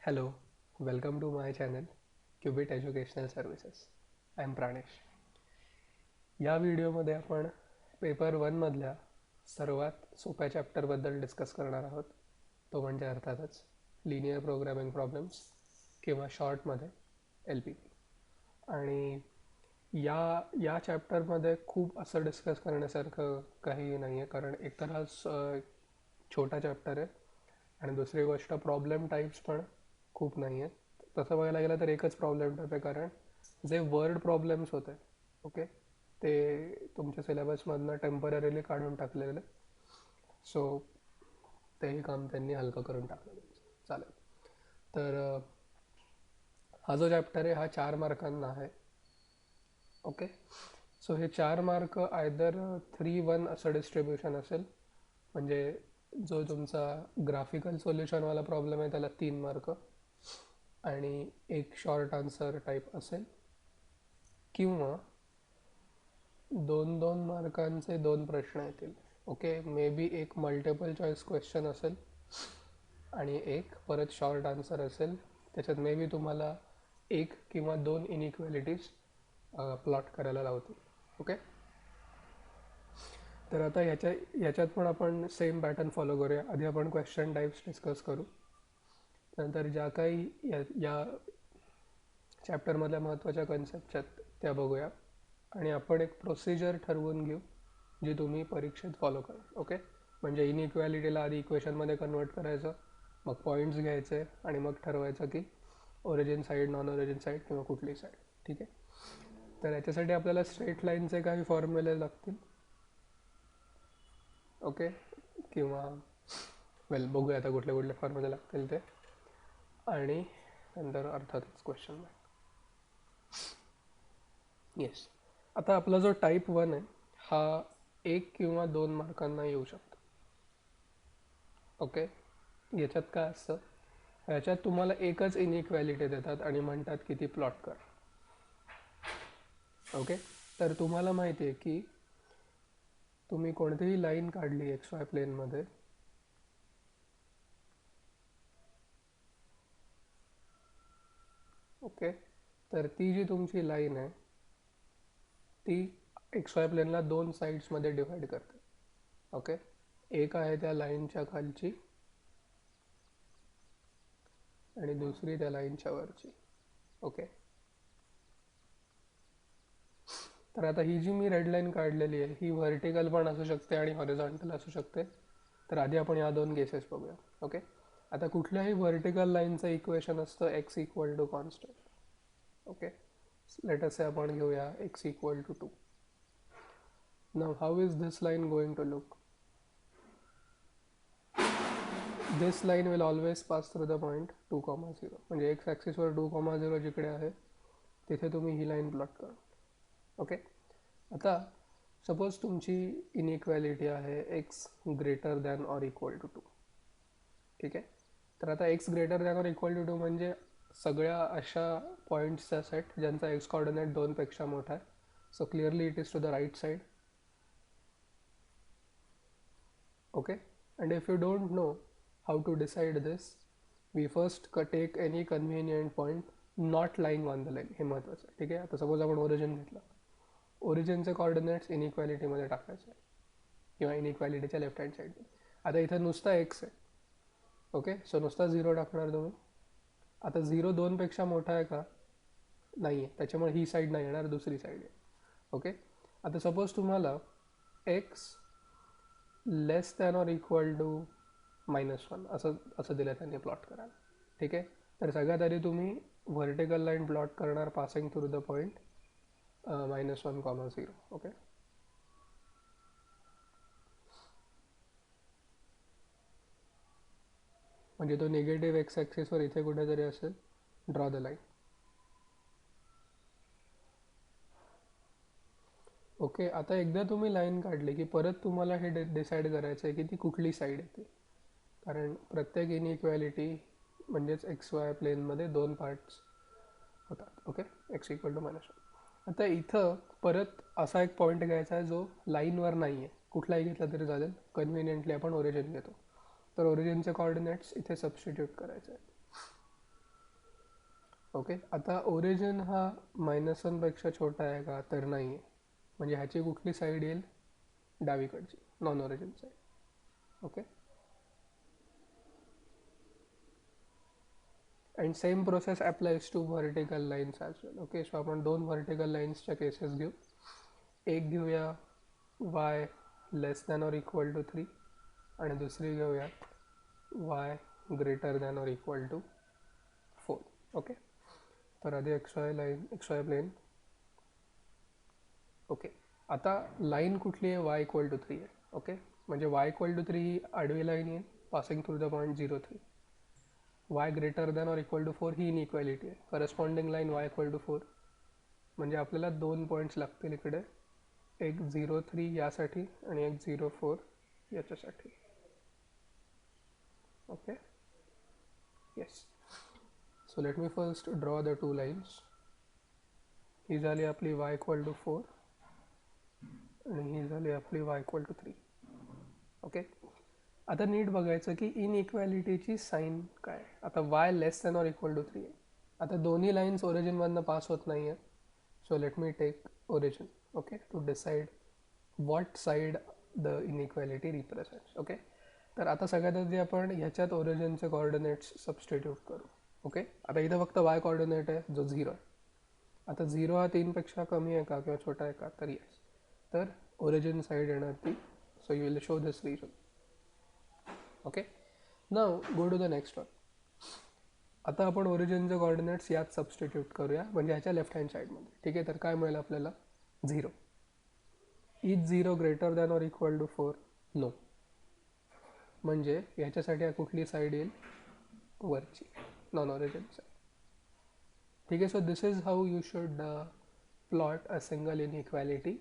Hello, welcome to my channel Qubit Educational Services. I am Pranesh. या व्हिडिओमध्ये आपण paper 1 मधल्या सर्वात सोप्या चॅप्टरबद्दल डिस्कस करणार आहोत. तो म्हणजे अर्थातच लिनियर प्रोग्रामिंग प्रॉब्लेम्स किंवा शॉर्टमध्ये LPP. आणि या चॅप्टरमध्ये खूप असं डिस्कस करण्यासारखं काही नाही आहे, कारण एकतर हा छोटा चॅप्टर आहे आणि दुसरी गोष्ट प्रॉब्लेम टाईप्स पण खूप नाही आहेत. तसं बघायला गेलं तर एकच प्रॉब्लेम टाईप आहे, कारण जे वर्ड प्रॉब्लेम्स होते ओके ते तुमच्या सिलेबसमधनं टेम्पररीली काढून टाकलेले. सो तेही काम त्यांनी हलकं करून टाकलं. चालेल. तर हा जो चॅप्टर आहे हा 4 मार्कांना आहे. ओके, सो हे 4 मार्क आयदर 3-1 असं डिस्ट्रीब्युशन असेल. म्हणजे जो तुमचा ग्राफिकल सोल्युशनवाला प्रॉब्लेम आहे त्याला 3 मार्क आणि एक शॉर्ट आन्सर टाईप असेल, किंवा 2-2 मार्कांचे 2 प्रश्न येतील. ओके, मे बी एक मल्टिपल चॉईस क्वेश्चन असेल आणि एक परत शॉर्ट आन्सर असेल. त्याच्यात मे बी तुम्हाला 1 किंवा 2 इनइक्वॅलिटीज प्लॉट करायला लावतील. ओके, तर आता याच्यात पण आपण सेम पॅटर्न फॉलो करूया. आधी आपण क्वेश्चन टाईप्स डिस्कस करू, नंतर ज्या काही या चॅप्टरमधल्या महत्त्वाच्या कन्सेप्ट आहेत त्या बघूया आणि आपण एक प्रोसिजर ठरवून घेऊ जी तुम्ही परीक्षेत फॉलो करा. ओके, म्हणजे इनइक्वॅलिटीला आधी इक्वेशनमध्ये कन्वर्ट करायचं, मग पॉईंट्स घ्यायचे आणि मग ठरवायचं की origin side, non origin side किंवा कुठली साईड. ठीक आहे, तर याच्यासाठी आपल्याला स्ट्रेट लाईनचे काही फॉर्म्युले लागतील. ओके, किंवा बघूया आता कुठले कुठले फॉर्म्युले लागतील ते, आणि नंतर अर्थातच क्वेश्चन बँक. येस, आता आपला जो टाईप 1 आहे हा 1 किंवा 2 मार्कांना येऊ शकतो. ओके, याच्यात काय असतं, याच्यात तुम्हाला एकच इनइक्वॅलिटी देतात आणि म्हणतात की ती प्लॉट कर. ओके, तर तुम्हाला माहिती आहे की तुम्ही कोणतीही लाईन काढली एक्स वाय प्लेनमध्ये, ओके, तर ती जी तुमची लाईन आहे ती एक्स वाय प्लेनला 2 साईड्समध्ये डिवाईड करते. ओके, एक आहे त्या लाईनच्या खालची आणि दुसरी त्या लाईनच्या वरची. ओके, तर आता ही जी मी रेड लाईन काढलेली आहे ही व्हर्टिकल पण असू शकते आणि हॉरिझॉन्टल असू शकते. तर आधी आपण या 2 केसेस बघूया. ओके, आता कुठल्याही व्हर्टिकल लाईनचं इक्वेशन असतं x equal to constant. Okay, let us say आपण घेऊया x equal to 2. Now how is this line going to look? This line will always pass through the point 2,0. म्हणजे x ॲक्सिसवर 2,0 जिकडे आहे तिथे तुम्ही ही लाईन प्लॉट करा. ओके, आता सपोज तुमची इनइक्वॅलिटी आहे x greater than or equal to 2. ठीक आहे, तर आता x greater than or equal to 2 म्हणजे सगळ्या अशा पॉईंट्सचा सेट ज्यांचा एक्स कॉर्डिनेट 2पेक्षा मोठा आहे. So clearly it is to the right side. Okay, and if you don't know how to decide this, we first take any convenient point not lying on the line. हे महत्त्वाचं आहे. ठीक आहे, आता suppose आपण ओरिजिन घेतलं, ओरिजिनचे coordinates इनइक्वॅलिटीमध्ये टाकायचे किंवा इनइक्वॅलिटीच्या लेफ्ट हँड साईडमध्ये. आता इथं नुसता एक्स आहे. ओके, सो नुसता 0 टाकणार तुम्ही. आता 0 2पेक्षा मोठा आहे का? नाही आहे, त्याच्यामुळे ही साईड नाही येणार, दुसरी साईड आहे. ओके, आता सपोज तुम्हाला x less than or equal to -1 असं दिलं त्यांनी प्लॉट करायला. ठीक आहे, तर सगळ्यात आधी तुम्ही व्हर्टिकल लाईन प्लॉट करणार passing through the point -1,0. Okay, म्हणजे तो निगेटिव्ह एक्स ॲक्सिसवर इथे कुठेतरी असेल. Draw the line. ओके, आता एकदा तुम्ही लाईन काढली की परत तुम्हाला हे डिसाईड करायचं आहे की ती कुठली साईड येते, कारण प्रत्येक इनइक्वॅलिटी म्हणजेच एक्स वाय प्लेनमध्ये 2 पार्ट्स होतात. Okay, x equal to -1. आता इथं परत असा एक पॉईंट घ्यायचा आहे जो लाईनवर नाही आहे, कुठलाही घेतला तरी चालेल. कन्व्हिनियंटली आपण ओरिजिन घेतो, तर ओरिजिनचे कॉर्डिनेट्स इथे सबस्टिट्यूट करायचे आहेत. ओके. आता ओरिजिन हा -1पेक्षा छोटा आहे का, तर नाही आहे. म्हणजे ह्याची कुठली साईड येईल, डावीकडची, non origin side. Okay. And same process applies to vertical lines as well. Okay. So आपण 2 व्हर्टिकल लाईन्सच्या केसेस घेऊ. एक घेऊया y less than or equal to 3 आणि दुसरी घेऊया y greater than or equal to 4. Okay. तर आधी XY प्लेन. ओके. आता लाईन कुठली आहे, y इक्वल टू 3 आहे. ओके. म्हणजे y इक्वल टू 3 ही आडवी लाईन येईल passing through the point 0, 3. y greater than or equal to 4 ही इनइक्वॅलिटी आहे. Corresponding line y equal to 4. म्हणजे आपल्याला 2 पॉईंट्स लागतील इकडे, एक 0, 3 यासाठी आणि एक 0, 4 याच्यासाठी. Okay. Yes. So let me first draw the 2 lines. ही झाली आपली y इक्वल टू 4 आणि ही झाली आपली y इक्वल टू 3. ओके. आता नीट बघायचं की इनइक्वॅलिटीची साईन काय. आता y less than or equal to 3 आहे. आता दोन्ही लाईन्स ओरिजिनमधनं पास होत नाही आहेत. So let me take origin. Okay. To decide what side the inequality represents. Okay. तर आता सगळ्यात आधी आपण ह्याच्यात ओरिजिनचे कॉर्डिनेट्स सबस्टिट्यूट करू. ओके. आता इथं फक्त y कॉर्डिनेट आहे जो 0 आहे. आता 0 हा 3पेक्षा कमी आहे का किंवा छोटा आहे का, तर येस. तर ओरिजिन साईड येणार ती. So you will show this region. Okay. Now go to the next one. आता आपण ओरिजिनचे कॉर्डिनेट्स यात सबस्टिट्यूट करूया, म्हणजे ह्याच्या लेफ्ट हँड साईडमध्ये. ठीक आहे. तर काय मिळेल आपल्याला, 0. Is 0 greater than or equal to 4, no. म्हणजे ह्याच्यासाठी कुठली साईड येईल, वरची, नॉन ओरिजिन साईड. ठीक आहे. So this is how you should plot a single inequality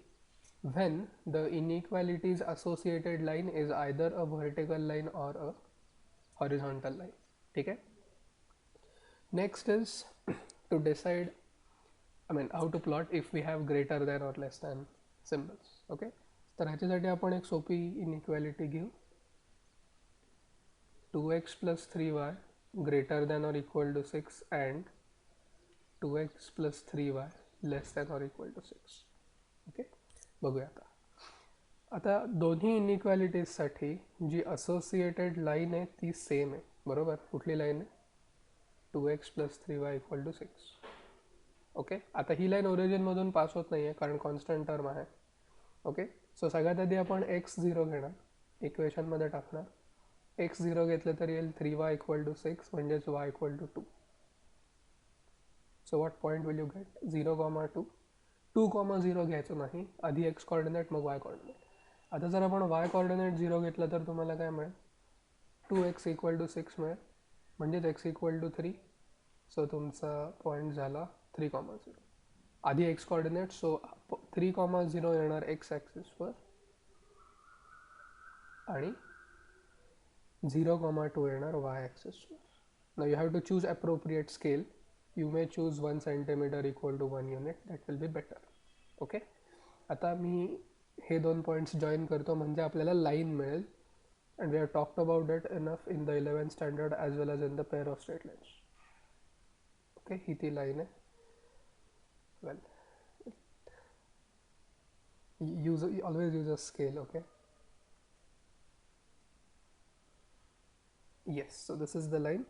when the inequality's associated line is either a vertical line or a horizontal line. ठीक है. Next is to decide, how to plot if we have greater than or less than symbols. Okay. तर ह्याच्यासाठी आपण एक सोपी inequality घेऊ. 2x plus 3y greater than or equal to 6 and 2x plus 3y less than or equal to 6. Okay. बघूया आता दोन्ही इनइक्वॅलिटीजसाठी जी associated line आहे ती सेम आहे. बरोबर. कुठली लाईन आहे, 2x plus 3y equal to 6. Okay. आता ही लाईन ओरिजिनमधून पास होत नाही आहे कारण कॉन्स्टंट टर्म आहे. ओके. सो सगळ्यात आधी आपण x0 घेणार, इक्वेशनमध्ये टाकणार. x0 घेतलं तर येईल 3y इक्वल टू 6, म्हणजेच y equal to 2. So what point will you get, 0, 2, 0 घ्यायचं नाही. आधी x कॉर्डिनेट मग y कॉर्डिनेट. आता जर आपण y कॉर्डिनेट 0 घेतलं तर तुम्हाला काय मिळेल, 2x इक्वल टू 6 मिळेल, म्हणजेच x इक्वल टू 3. सो तुमचा पॉईंट झाला 3, 0. आधी x कॉर्डिनेट, सो 3, 0 येणार x ॲक्सिसवर आणि 0, 2 येणार y ॲक्सिसवर. Now you have to choose appropriate scale. You may choose 1 centimeter equal to 1 unit. That will be better. Okay. आता मी हे 2 पॉईंट्स जॉईन करतो म्हणजे आपल्याला लाईन मिळेल. And we have talked about it enough in the 11th standard as well as in the pair of straight lines. Okay. ही ती line आहे. Well, always use a scale. Okay. Yes. So this is the line.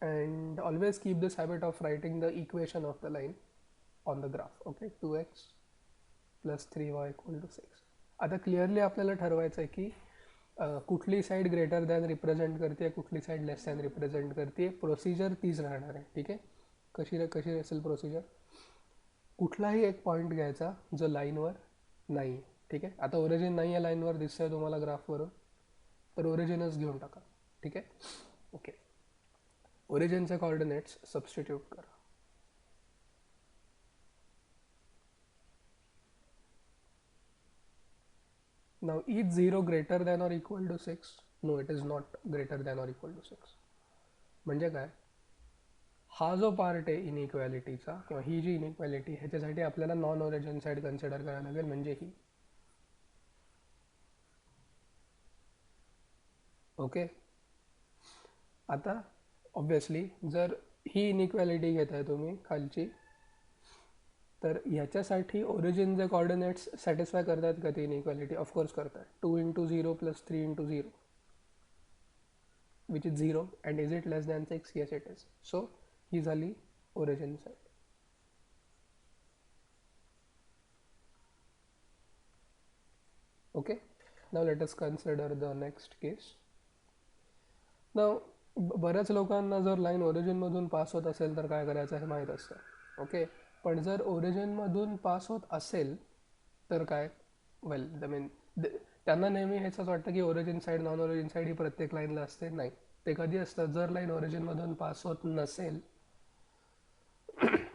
And always keep this habit of writing the equation of the line on the graph. Okay. 2x plus 3y equal to 6. आता clearly आपल्याला ठरवायचं आहे की कुठली side greater than represent करते, कुठली side लेस than represent करते. Procedure तीच राहणार आहे. ठीक आहे. कशी असेल प्रोसिजर, कुठलाही एक पॉईंट घ्यायचा जो लाईनवर नाही आहे. ठीक आहे. आता ओरिजिन नाही आहे लाईनवर, दिसतंय तुम्हाला ग्राफवरून, तर ओरिजिनच घेऊन टाका. ठीक आहे. ओके. ओरिजिनचे कॉर्डिनेट्स सबस्टिट्यूट करा. Now is 0 greater than or equal to 6, no it is not greater than or equal to 6. म्हणजे काय, हा जो पार्ट आहे इनइक्वॅलिटीचा किंवा ही जी इनइक्वॅलिटी, ह्याच्यासाठी आपल्याला नॉन ओरिजिन साईड कन्सिडर करायला लागेल, म्हणजे ही. ओके. आता ऑब्वियसली जर ही इनइक्वॅलिटी घेताय तुम्ही खालची, तर ह्याच्यासाठी ओरिजिनचे कॉर्डिनेट्स सॅटिस्फाय करतात का ती इनइक्वॅलिटी? ऑफकोर्स करतात. 2 × 0 + 3 × 0 which is 0 and is it less than 6? Yes it is. So ही झाली origin side. Okay, now let us consider the next case. Now बऱ्याच लोकांना जर लाईन ओरिजिनमधून पास होत असेल तर काय करायचं हे माहीत असतं. ओके, पण जर ओरिजिनमधून पास होत असेल तर काय, वेल आय मीन त्यांना नेहमी ह्याचंच वाटतं की origin side non origin side ही प्रत्येक लाईनला असते. नाही, ते कधी असतं जर लाईन ओरिजिनमधून पास होत नसेल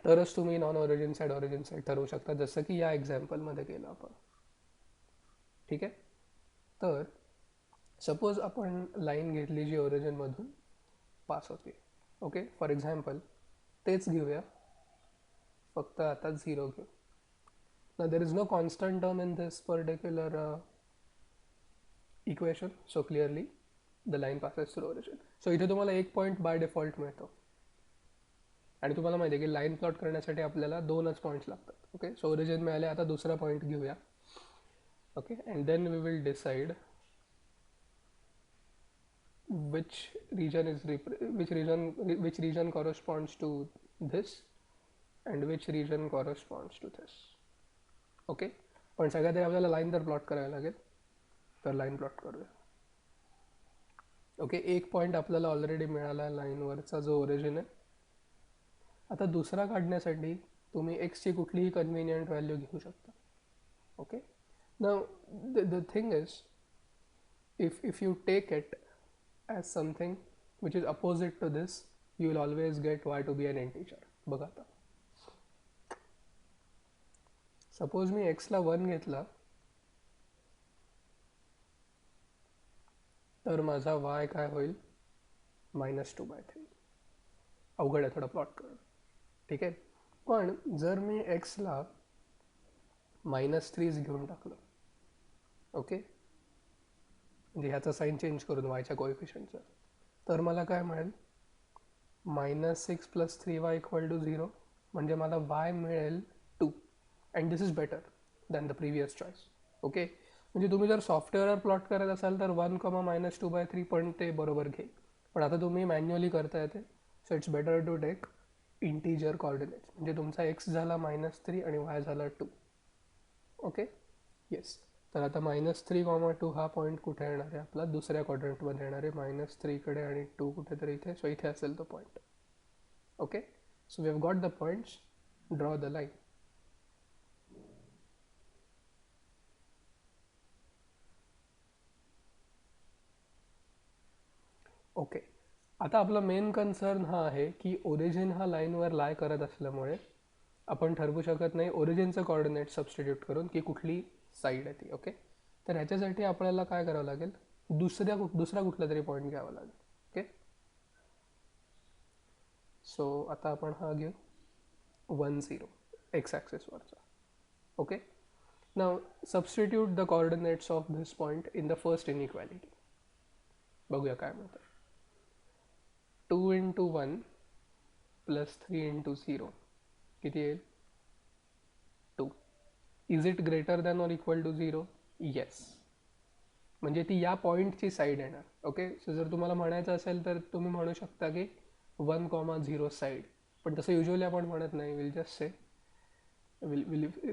तरच तुम्ही नॉन ओरिजिन साईड ठरवू शकता, जसं की या एक्झाम्पलमध्ये केलं आपण. ठीक आहे, तर सपोज आपण लाईन घेतली जी ओरिजिनमधून पास होते. ओके, फॉर एक्झाम्पल तेच घेऊया, फक्त आता 0 घेऊ. Now there is no constant term in this particular equation, so clearly the line passes through origin. So इथे तुम्हाला 1 पॉईंट बाय डिफॉल्ट मिळतो आणि तुम्हाला माहिती आहे की लाईन प्लॉट करण्यासाठी आपल्याला 2च पॉईंट्स लागतात. ओके, सो ओरिजिन मिळाले, आता दुसरा पॉईंट घेऊया. Okay, and then we will decide which region corresponds to this and which region corresponds to this. Okay, पण सगळ्यात आधी आपल्याला लाईन तर प्लॉट करायला लागेल, तर लाईन प्लॉट करूया. ओके, 1 पॉईंट आपल्याला ऑलरेडी मिळाला लाईनवरचा जो ओरिजिन आहे. आता दुसरा काढण्यासाठी तुम्ही एक्सची कुठलीही कन्व्हिनियंट व्हॅल्यू घेऊ शकता. Okay, now the thing is if you take it as something which is opposite to this, you will always get y to be an integer. बघा आता, सपोज मी x ला 1 घेतला तर माझा y काय होईल? -2/3. अवघड आहे थोडं प्लॉट करणं. ठीक आहे, पण जर मी x ला -3 घेऊन टाकलं, ओके, म्हणजे ह्याचा साईन चेंज करून वायच्या कोएफिशियंटचं, तर मला काय मिळेल? -6 + 3y = 0. म्हणजे मला y मिळेल 2. And this is better than the previous choice. Okay, म्हणजे तुम्ही जर सॉफ्टवेअरवर प्लॉट करत असाल तर 1, -2/3 पण ते बरोबर घेईल, पण आता तुम्ही मॅन्युअली करता येते. So it's better to take integer coordinates. म्हणजे तुमचा x झाला -3 आणि y झाला 2. Okay, yes. तर आता -3, 2 हा पॉईंट कुठे येणार आहे? आपला दुसऱ्या क्वाड्रंटमध्ये येणार आहे, -3 कडे आणि 2 कुठेतरी इथे. सो इथे असेल तो point. Okay, so we have got the points, draw the line. Okay, आता आपला मेन कन्सर्न हा आहे की ओरिजिन हा लाईनवर लाय करत असल्यामुळे आपण ठरवू शकत नाही ओरिजिनचं कॉर्डिनेट सबस्टिट्यूट करून की कुठली साईड आहे ती. ओके, तर ह्याच्यासाठी आपल्याला काय करावं लागेल? दुसरा कुठला तरी पॉईंट घ्यावा लागेल. ओके, सो आता आपण हा घेऊ 1, 0 एक्स ॲक्सिसवरचा. Okay, now substitute the coordinates of this point in the first inequality. बघूया काय म्हणतं. 2 × 1 + 3 × 0 किती येईल? 2. Is it greater than or equal to 0? Yes, म्हणजे ती या पॉईंटची साईड येणार. ओके, सो जर तुम्हाला म्हणायचं असेल तर तुम्ही म्हणू शकता की 1, 0 साईड, पण तसं युजली आपण म्हणत नाही. Will just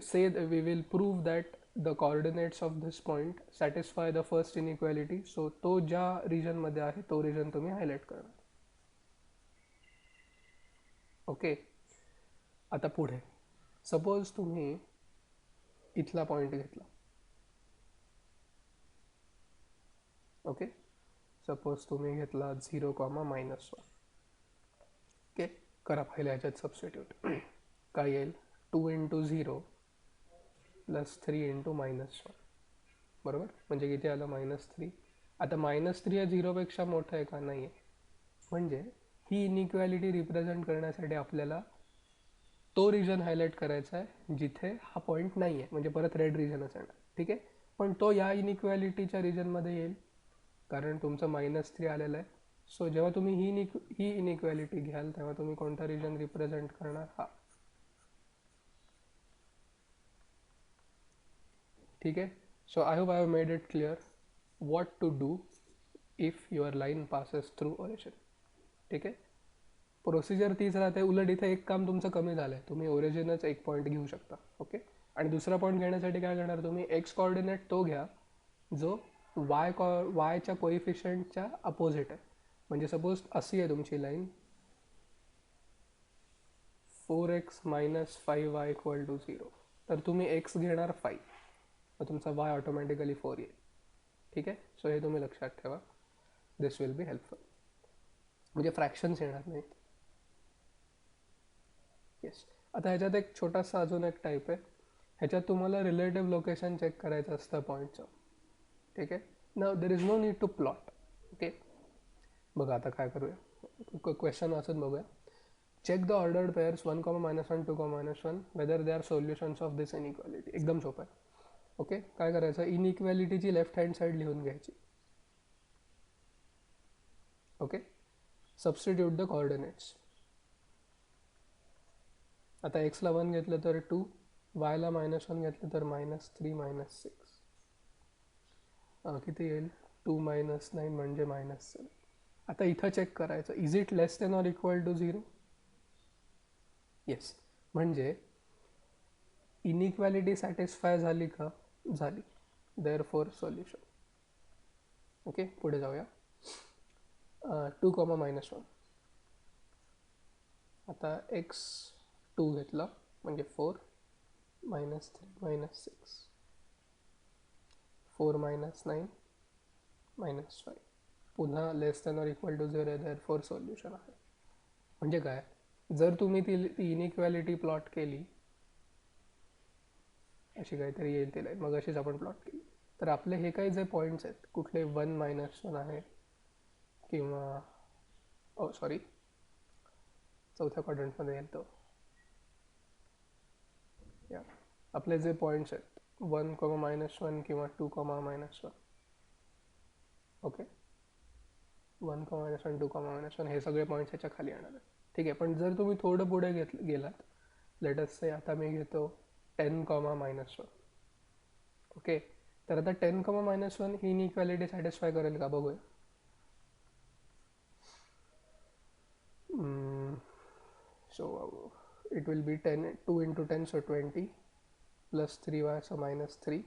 say we will prove that the coordinates of this point satisfy the first inequality. So तो ज्या रिजनमध्ये आहे तो रिजन तुम्ही हायलाईट करणार. ओके, आता पुढे सपोज तुम्ही इथला पॉईंट घेतला. ओके, सपोज तुम्ही घेतला 0, -1. ओके, करा पहिले ह्याच्यात सबस्टिट्यूट. काय येईल? 2 × 0 + 3 × -1. बरोबर, म्हणजे किती आलं? -3. आता -3 या 0पेक्षा मोठं आहे का? नाही आहे. म्हणजे ही इनइक्वॅलिटी रिप्रेझेंट करण्यासाठी आपल्याला तो रिजन हायलाईट करायचा आहे जिथे हा पॉईंट नाही आहे, म्हणजे परत रेड रिजनच येणार. ठीक आहे, पण तो या इनइक्वॅलिटीच्या रिजनमध्ये येईल कारण तुमचं -3 आलेलं आहे. सो जेव्हा तुम्ही ही इनइक्वॅलिटी घ्याल तेव्हा तुम्ही कोणता रिजन रिप्रेझेंट करणार? हा. ठीक आहे. So I hope I have made it clear what to do if your line passes through origin. ठीक आहे. प्रोसिजर तीच राहते. उलट इथे एक काम तुमचं कमी झालं आहे. तुम्ही ओरिजिनच एक पॉईंट घेऊ शकता. ओके. आणि दुसरा पॉईंट घेण्यासाठी काय करणार तुम्ही? एक्स कॉर्डिनेट तो घ्या जो वायच्या कोइफिशियंटच्या अपोजिट आहे. म्हणजे सपोज अशी आहे तुमची लाईन 4x - 5y = 0. तर तुम्ही एक्स घेणार 5, तर तुमचा वाय ऑटोमॅटिकली 4 येईल. ठीक आहे. सो हे तुम्ही लक्षात ठेवा. दिस विल बी हेल्पफुल. म्हणजे फ्रॅक्शन्स येणार नाहीत. येस. आता ह्याच्यात एक छोटासा अजून एक टाईप आहे. ह्याच्यात तुम्हाला रिलेटिव्ह लोकेशन चेक करायचं असतं पॉईंटचं. ठीक आहे. Now there is no need to plot. Okay. बघा आता काय करूया. क्वेश्चन वाचून बघूया. Check the ordered pairs 1, -1, 2, -1 whether they are solutions of this inequality. एकदम सोपं आहे. ओके. काय करायचं? इनइक्वॅलिटीची लेफ्ट हँड साईड लिहून घ्यायची. ओके. Substitute the coordinates. आता एक्सला 1 घेतलं तर 2, वायला -1 घेतलं तर -3 - 6. किती येईल? 2 - 9 म्हणजे -7. आता इथं चेक करायचं. Is it less than or equal to 0? Yes. म्हणजे इनइक्वॅलिटी सॅटिस्फाय झाली का? झाली. Therefore solution. ओके. पुढे जाऊया. 2, -1. आता x2 घेतला म्हणजे 4 - 3 - 6, 4 - 9 - 5. पुन्हा less than or equal to 0 therefore solution आहे. म्हणजे काय? जर तुम्ही ती इनइक्वॅलिटी प्लॉट केली, अशी काहीतरी येईल ती लाईन, मग अशीच आपण प्लॉट केली, तर आपले हे काही जे पॉईंट्स आहेत, कुठले 1 - 1 आहे किंवा सॉरी चौथ्या क्वाड्रंटमध्ये येईल तो, या आपले जे पॉईंट्स आहेत 1, -1 किंवा 2, -1. ओके. 1, -1, 2, -1 हे सगळे पॉईंट्स ह्याच्या खाली येणार आहेत. ठीक आहे. पण जर तुम्ही थोडं पुढे गेलात, लेटस से आता मी घेतो 10, -1. ओके. तर आता 10, -1 ही इनइक्वॅलिटी सॅटिस्फाय करेल का बघूया. So it will be 2 × 10 so 20 + 3y so -3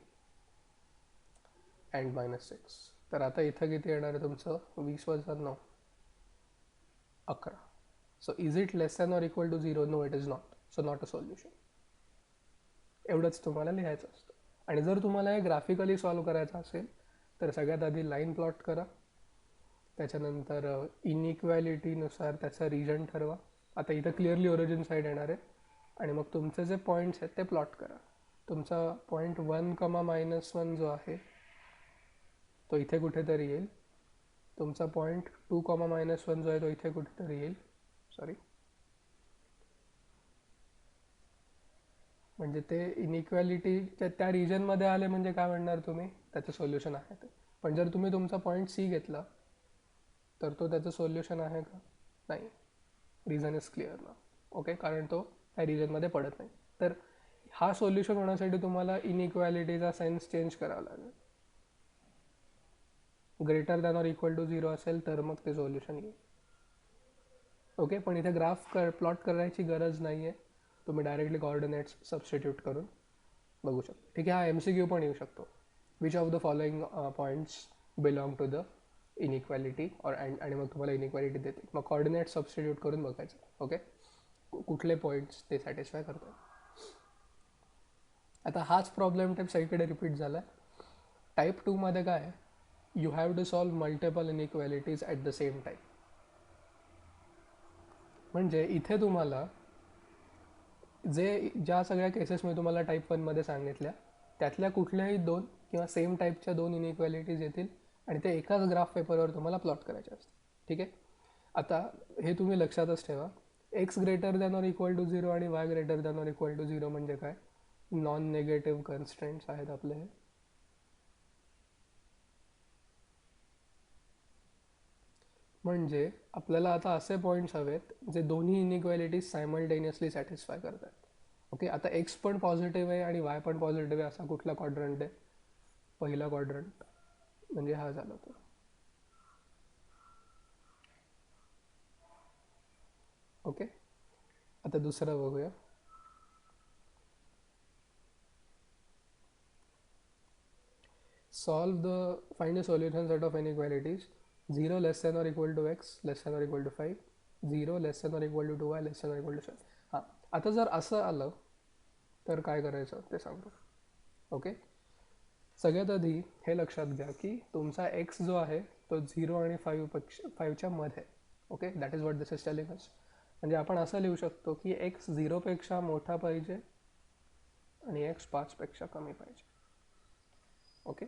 and -6. तर आता इथं किती येणार आहे तुमचं? 20 - 9 11. So is it less than or equal to 0? No, it is not. So not a solution. एवढंच तुम्हाला लिहायचं असतं. आणि जर तुम्हाला हे ग्राफिकली सॉल्व करायचं असेल तर सगळ्यात आधी लाईन प्लॉट करा. त्याच्यानंतर इनइक्वॅलिटीनुसार त्याचा रिजन ठरवा. आता इथं क्लिअरली ओरिजिन साईड येणार आहे. आणि मग तुमचे जे पॉईंट्स आहेत ते प्लॉट करा. तुमचा पॉईंट 1, -1 जो आहे तो इथे कुठेतरी येईल. तुमचा पॉईंट 2, -1 जो आहे तो इथे कुठेतरी येईल. सॉरी, म्हणजे ते इनइक्वॅलिटीच्या त्या रिजनमध्ये आले म्हणजे काय म्हणणार तुम्ही? त्याचं सोल्युशन आहे ते. पण जर तुम्ही तुमचा पॉईंट सी घेतला तर तो त्याचं सोल्युशन आहे का? नाही. रिझन इज क्लिअर ना. ओके. कारण तो त्या रिजनमध्ये पडत नाही. तर हा सोल्युशन होण्यासाठी तुम्हाला इनइक्वॅलिटीचा सेन्स चेंज करावा लागेल. Greater than or equal to 0 असेल तर मग ते सोल्युशन येईल. ओके. पण इथे ग्राफ प्लॉट करायची गरज नाही आहे. तुम्ही डायरेक्टली कोऑर्डिनेट्स सबस्टिट्यूट करून बघू शकता. ठीक आहे. हा MCQ पण येऊ शकतो. Which of the following points belong to the inequality आणि मग तुम्हाला इनइक्वॅलिटी देते. मग कोऑर्डिनेट सबस्टिट्यूट करून बघायचं. ओके. कुठले पॉईंट्स ते सॅटिस्फाय करतात. आता हाच प्रॉब्लेम टाईप सगळीकडे रिपीट झाला आहे. टाईप 2मध्ये काय आहे? You have to solve multiple inequalities at the same time. म्हणजे इथे तुम्हाला ज्या सगळ्या केसेस मी तुम्हाला टाईप 1मध्ये सांगितल्या त्यातल्या कुठल्याही 2 किंवा सेम टाईपच्या 2 इनइक्वॅलिटीज येतील आणि ते एकाच ग्राफ पेपरवर तुम्हाला प्लॉट करायचे असतात. ठीक आहे. आता हे तुम्ही लक्षातच ठेवा. x greater than or equal to 0 आणि y greater than or equal to 0 म्हणजे काय? नॉन नेगेटिव्ह कन्स्ट्रेंट्स आहेत आपले हे. म्हणजे आपल्याला आता असे पॉईंट्स हवेत जे दोन्ही इनइक्वॅलिटीज सायमल्टेनियसली सॅटिस्फाय करतात. ओके, आता एक्स पण पॉझिटिव्ह आहे आणि वाय पण पॉझिटिव्ह आहे असा कुठला क्वाड्रंट आहे? पहिला क्वाड्रंट, म्हणजे हा झाला तो. ओके, आता दुसरं बघूया. Find a solution set of inequalities 0 less than or equal to x less than or equal to 5, 0 less than or equal to 2y less than or equal to 7. हां, आता जर असं आलं तर काय करायचं ते सांगतो. ओके, सगळ्यात आधी हे लक्षात घ्या की तुमचा एक्स जो आहे तो 0 आणि 5च्या मध्ये. Okay, that is what this is telling us. म्हणजे आपण असं लिहू शकतो की एक्स 0पेक्षा मोठा पाहिजे आणि एक्स 5पेक्षा कमी पाहिजे. ओके,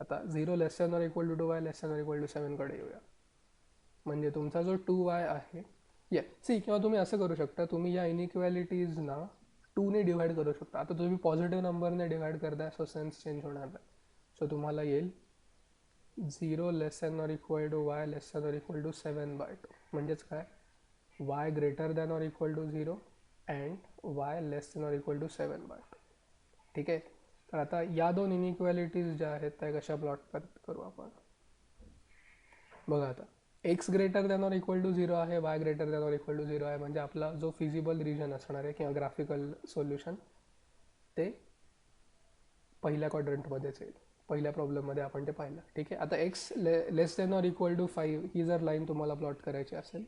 आता 0 less than or equal to 2y less than or equal to 7कडे येऊया. म्हणजे तुमचा जो 2y आहे किंवा तुम्ही असं करू शकता, तुम्ही या इनइक्वॅलिटीजना 2ने डिवाइड करू शकता. आता तुम्ही पॉझिटिव्ह नंबरने डिवाइड करताय सो सेन्स चेंज होणार नाही. सो तुम्हाला येईल 0 less than or equal to y less than or equal to 7/2. म्हणजेच काय, y greater than or equal to 0 and y less than or equal to 7/2. ठीक आहे, तर आता या दोन इनइक्वॅलिटीज ज्या आहेत त्या कशा प्लॉट करू आपण. बघा, आता x greater than or equal to 0 आहे, y greater than or equal to 0 आहे. म्हणजे आपला जो फिजिबल रिजन असणार आहे किंवा ग्राफिकल सोल्युशन ते पहिल्या क्वाड्रंटमध्येच येईल. पहिल्या प्रॉब्लेममध्ये आपण ते पाहिलं. ठीक आहे, आता x less than or equal to 5 ही जर लाईन तुम्हाला प्लॉट करायची असेल,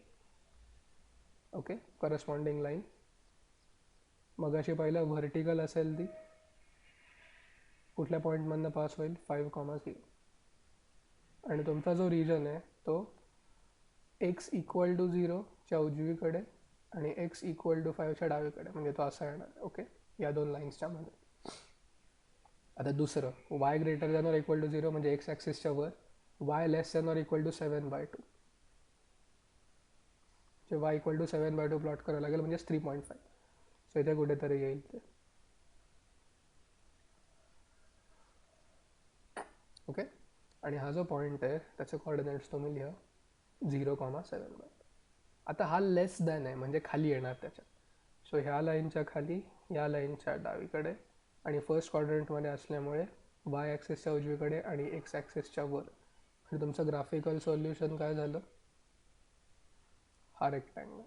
ओके, करस्पॉन्डिंग लाईन मगाशी पाहिलं व्हर्टिकल असेल ती कुठल्या पॉईंटमधनं पास होईल 5,0, आणि तुमचा जो रिजन आहे तो एक्स इक्वल टू 0च्या उजवीकडे आणि एक्स इक्वल टू 5च्या डावीकडे, म्हणजे तो असा येणार आहे. ओके, या दोन लाईन्सच्या मध्ये. आता दुसरं, y greater than or equal to 0 म्हणजे एक्स ॲक्सिसच्या वर, y less than or equal to 7/2. जे वाय इक्वल टू 7/2 प्लॉट करावं लागेल, म्हणजे 3.5. सो इथे कुठेतरी येईल ते. ओके, आणि हा जो पॉईंट आहे त्याचे कॉर्डिनेट्स तुम्ही लिहा 0,7/2. आता हा लेस दॅन आहे म्हणजे खाली येणार त्याच्या. सो ह्या लाईनच्या खाली, या लाईनच्या डावीकडे, आणि फर्स्ट क्वाड्रंटमध्ये असल्यामुळे वाय ॲक्सिसच्या उजवीकडे आणि एक्स ॲक्सिसच्या वर. म्हणजे तुमचं ग्राफिकल सोल्युशन काय झालं, हा rectangle.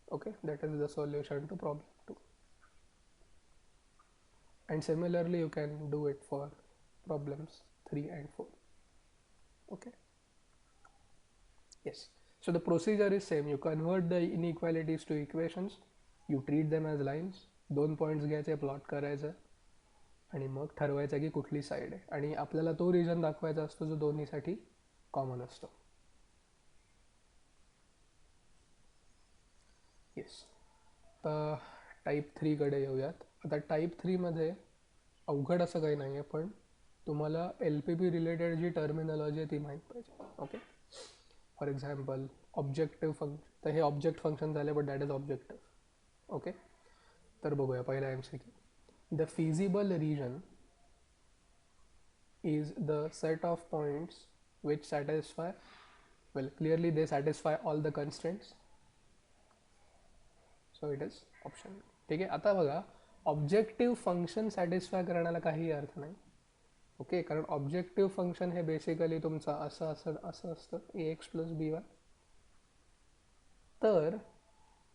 Okay, that is the solution to problem 2. and similarly you can do it for problems 3 and 4. Okay, yes, so the procedure is same. You convert the inequalities to equations, you treat them as lines. 2 points घ्यायचे, plot करायचं आणि मग ठरवायचं की कुठली side आहे, आणि आपल्याला तो रिजन दाखवायचा असतो जो दोन्हीसाठी कॉमन असतो. येस, तर टाईप 3कडे येऊयात. आता टाईप 3मध्ये अवघड असं काही नाही आहे, पण तुम्हाला LPP रिलेटेड जी टर्मिनॉलॉजी आहे ती माहीत पाहिजे. Okay, for example objective function, तर हे ऑब्जेक्ट फंक्शन झाले, but that is objective. Okay, तर बघूया पहिला MCQ. The feasible region is the set of points which satisfy, well, clearly they satisfy all the constraints, so it is option. ठीक आहे, आता बघा, ऑब्जेक्टिव्ह फंक्शन सॅटिस्फाय करण्याला काही अर्थ नाही. ओके, कारण ऑब्जेक्टिव्ह फंक्शन हे बेसिकली तुमचं असं असतं AX + BY. तर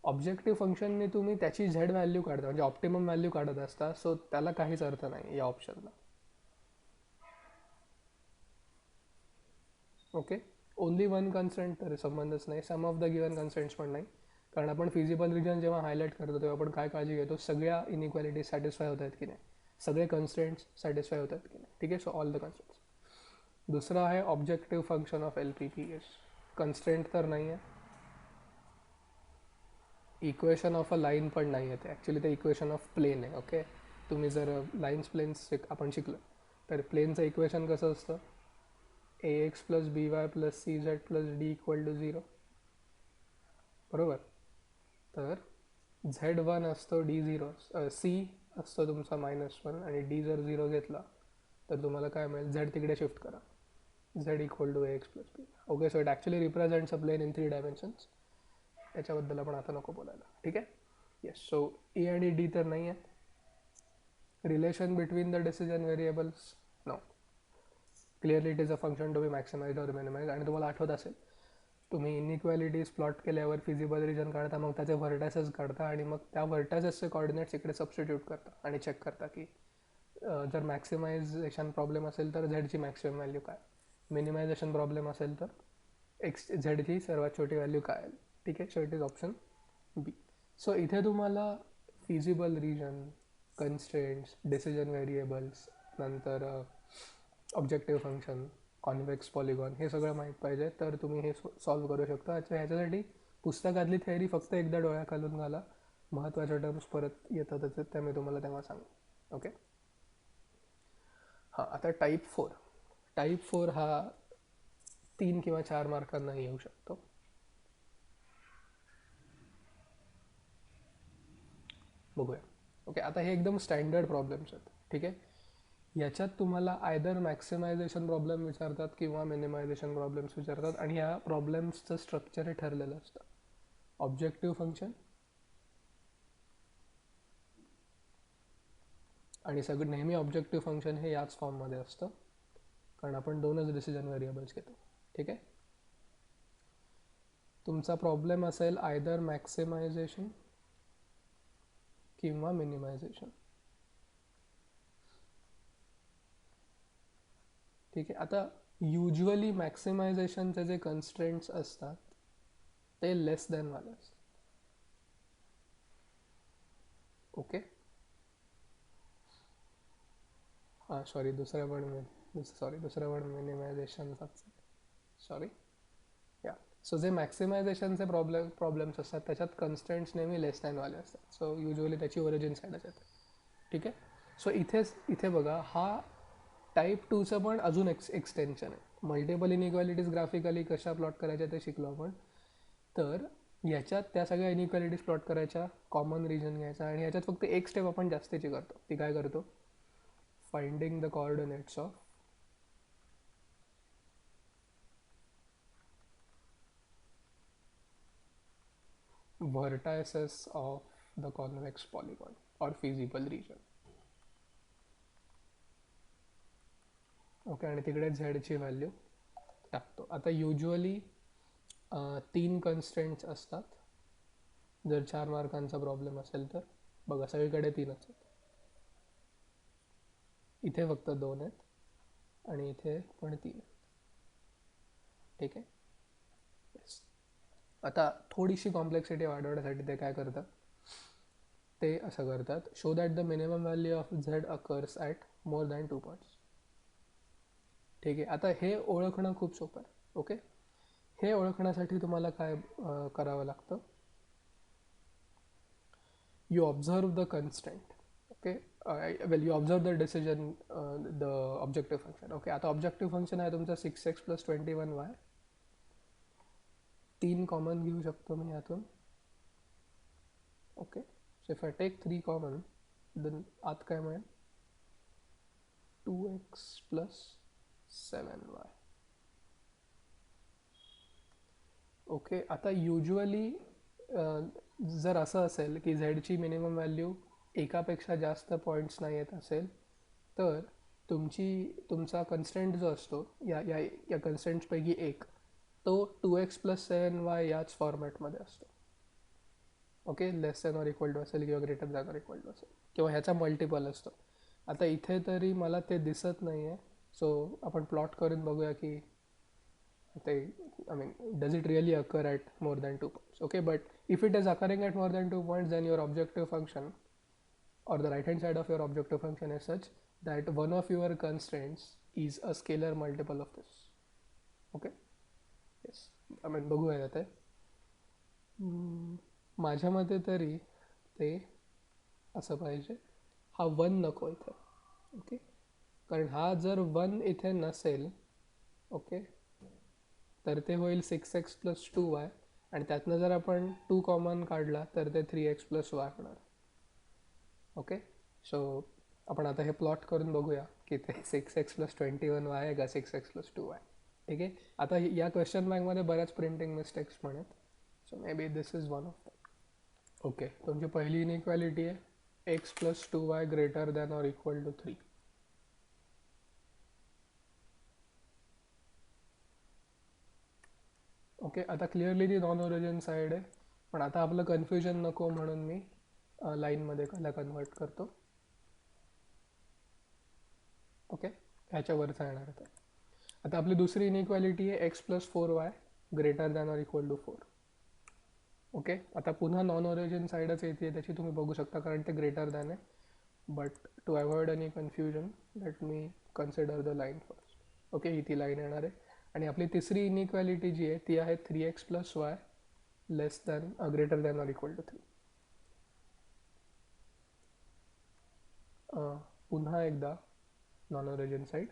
ऑब्जेक्टिव्ह फंक्शनने तुम्ही त्याची झेड व्हॅल्यू काढता, म्हणजे ऑप्टिमम व्हॅल्यू काढत असता. सो त्याला काहीच अर्थ नाही या ऑप्शनला. ओके, ओनली वन कन्स्ट्रेंट तर संबंधच नाही, सम ऑफ द गिवन कन्स्ट्रेंट्स पण नाही. कारण आपण फिजिबल रिजन जेव्हा हायलाईट करतो तेव्हा आपण काय काळजी घेतो, सगळ्या इनइक्वॅलिटी सॅटिस्फाय होत आहेत की नाही, सगळे कन्स्ट्रेंट्स सॅटिस्फाय होत आहेत की नाही. ठीक आहे, सो ऑल द कन्स्ट्रेंट्स. दुसरं आहे objective function of LPP. Constraint तर नाही आहे, इक्वेशन ऑफ अ लाईन पण नाही आहे ते. ॲक्च्युली ते इक्वेशन ऑफ प्लेन आहे. ओके, तुम्ही जर लाईन्स प्लेन्स आपण शिकलो तर प्लेनचं इक्वेशन कसं असतं, AX + BY + CZ + D = 0. बरोबर, तर Z1 असतो, D0, C असतो तुमचा -1, आणि D जर 0 घेतला तर तुम्हाला काय मिळेल, झेड तिकडे शिफ्ट करा, z equal to x plus b. Okay, so it actually represents a plane in 3 dimensions. त्याच्याबद्दल आपण आता नको बोलायला. ठीक आहे. येस, सो ई आणि डी तर नाही आहे. Relation between the decision variables, no. Clearly it is a function to be maximise or minimise. आणि तुम्हाला आठवत असेल, तुम्ही इनइक्वॅलिटीज प्लॉट केल्यावर फिजिबल रिजन काढता, मग त्याचे व्हर्टासेस काढता आणि मग त्या व्हर्टासेसचे कॉर्डिनेट्स इकडे सबस्टिट्यूट करता आणि चेक करता की जर मॅक्सिमायझेशन प्रॉब्लेम असेल तर झेडची मॅक्सिमम व्हॅल्यू काय, मिनिमायझेशन प्रॉब्लेम असेल तर झेडची सर्वात छोटी व्हॅल्यू काय आहे. ठीक आहे. So it is option B. So इथे तुम्हाला feasible region, constraints, decision variables, नंतर ऑब्जेक्टिव्ह फंक्शन, कॉन्व्हेक्स पॉलिगॉन हे सगळं माहीत पाहिजे तर तुम्ही हे सॉल्व्ह करू शकता. ह्याच्यासाठी पुस्तकातली थेअरी फक्त एकदा डोळ्याखालून घाला. महत्त्वाच्या टर्म्स परत येतातच, त्या मी तुम्हाला तेव्हा सांगेन. ओके. हां, आता टाईप 4. टाईप 4 हा 3 किंवा 4 मार्कांना येऊ शकतो. बघूया. ओके, आता हे एकदम स्टँडर्ड प्रॉब्लेम्स आहेत. ठीक आहे. याच्यात तुम्हाला आयदर मॅक्सिमायझेशन प्रॉब्लेम विचारतात किंवा मिनिमायझेशन प्रॉब्लेम्स विचारतात आणि ह्या प्रॉब्लेम्सचं स्ट्रक्चर हे ठरलेलं असतं. ऑब्जेक्टिव्ह फंक्शन आणि सगळं नेहमी ऑब्जेक्टिव्ह फंक्शन हे याच फॉर्ममध्ये असतं, कारण आपण 2च डिसिजन व्हेरिएबल्स घेतो. ठीक आहे. तुमचा प्रॉब्लेम असेल आयदर मॅक्सिमायझेशन किंवा मिनिमायझेशन. ठीक आहे. आता युजली मॅक्सिमायझेशनचे जे कन्स्ट्रेंट्स असतात ते लेस दॅन वाले असतात. ओके. हां, सॉरी, दुसरं पण मिनिमायझेशनचाच. सॉरी. या, सो जे मॅक्सिमायझेशनचे प्रॉब्लेम्स असतात त्याच्यात कन्स्ट्रेंट्स नेहमी लेस दॅनवाले असतात. सो युजली त्याची ओरिजिन साईडच येते. ठीक आहे. सो इथे बघा, हा टाईप 2चं पण अजून एक्सटेन्शन आहे. मल्टिपल इनइक्वॅलिटीज ग्राफिकली कशा प्लॉट करायच्या ते शिकलो आपण. तर ह्याच्यात त्या सगळ्या इनइक्वॅलिटीज प्लॉट करायच्या, कॉमन रिजन घ्यायचा आणि ह्याच्यात फक्त एक स्टेप आपण जास्तीची करतो. ती काय करतो, finding the coordinates of vertices of the convex polygon or feasible region. Okay, आणि तिकडे झेडची व्हॅल्यू टाकतो. आता युजली 3 कन्स्ट्रेंट्स असतात. जर 4 मार्कांचा प्रॉब्लेम असेल तर बघा, सगळीकडे 3च आहेत. इथे फक्त 2 आहेत आणि इथे पण 3 आहेत. ठीक आहे. येस. आता थोडीशी कॉम्प्लेक्सिटी वाढवण्यासाठी ते काय करतात, ते असं करतात, show that the minimum value of Z occurs at more than 2 points. ठीक आहे. आता हे ओळखणं खूप सोपं आहे. ओके. हे ओळखण्यासाठी तुम्हाला काय करावं लागतं, you observe the constraint. Okay. Well, you observe the decision, the objective function. Okay. आता ऑब्जेक्टिव्ह फंक्शन आहे तुमचं 6x + 21y. 3 कॉमन घेऊ शकतो मी यातून. Okay. So if I take 3 common, then आत काय मिळेल, 2x + 7y. ओके. आता युजली जर असं असेल की झेडची मिनिमम व्हॅल्यू एकापेक्षा जास्त पॉईंट्स नाही येत असेल तर तुमचा कन्स्टेंट जो असतो या या या कन्स्टेंट्सपैकी एक, तो 2x + 7y याच फॉर्मॅटमध्ये असतो. Okay. Less than or equal to असेल किंवा greater than or equal to असेल किंवा ह्याचा मल्टिपल असतो. आता इथे तरी मला ते दिसत नाही आहे, सो आपण प्लॉट करून बघूया की ते, I mean, does it really occur at more than 2 points? Okay, but if it is occurring at more than 2 points, then your objective function or the right hand side of your objective function is such that one of your constraints is a scalar multiple of this. Okay. Yes. I mean, बघूया ते. माझ्या मते तरी ते असं पाहिजे, हा 1 नको इथे. ओके. कारण हा जर 1 इथे नसेल, ओके, तर ते होईल 6x + 2y आणि त्यातनं जर आपण 2 कॉमन काढला तर ते 3x + y होणार. ओके. सो आपण आता हे प्लॉट करून बघूया की ते 6x+21y आहे का 6x+2y. ठीक आहे. आता या क्वेश्चन बँकमध्ये बऱ्याच प्रिंटिंग मिस्टेक्स पण आहेत, so maybe this is one of that. Okay, तुमची पहिली इनइक्वॅलिटी आहे x+2y greater than or equal to 3. Okay, आता क्लिअरली ती नॉन ओरिजिन साईड आहे, पण आता आपलं कन्फ्युजन नको म्हणून मी लाईनमध्ये त्याला कन्वर्ट करतो. ओके, ह्याच्यावरचा येणार आहे. आता आपली दुसरी इनइक्वॅलिटी आहे x+4y greater than or equal to 4. Okay, आता पुन्हा नॉन ओरिजिन साईडच येते, त्याची तुम्ही बघू शकता कारण ते ग्रेटर दॅन आहे. But to avoid any confusion let me consider the line first. Okay, ही ती लाईन येणार आहे. आणि आपली तिसरी इनइक्वॅलिटी जी आहे ती आहे 3x+y less than greater than or equal to 3. पुन्हा एकदा नॉन ओरिजिन साईड,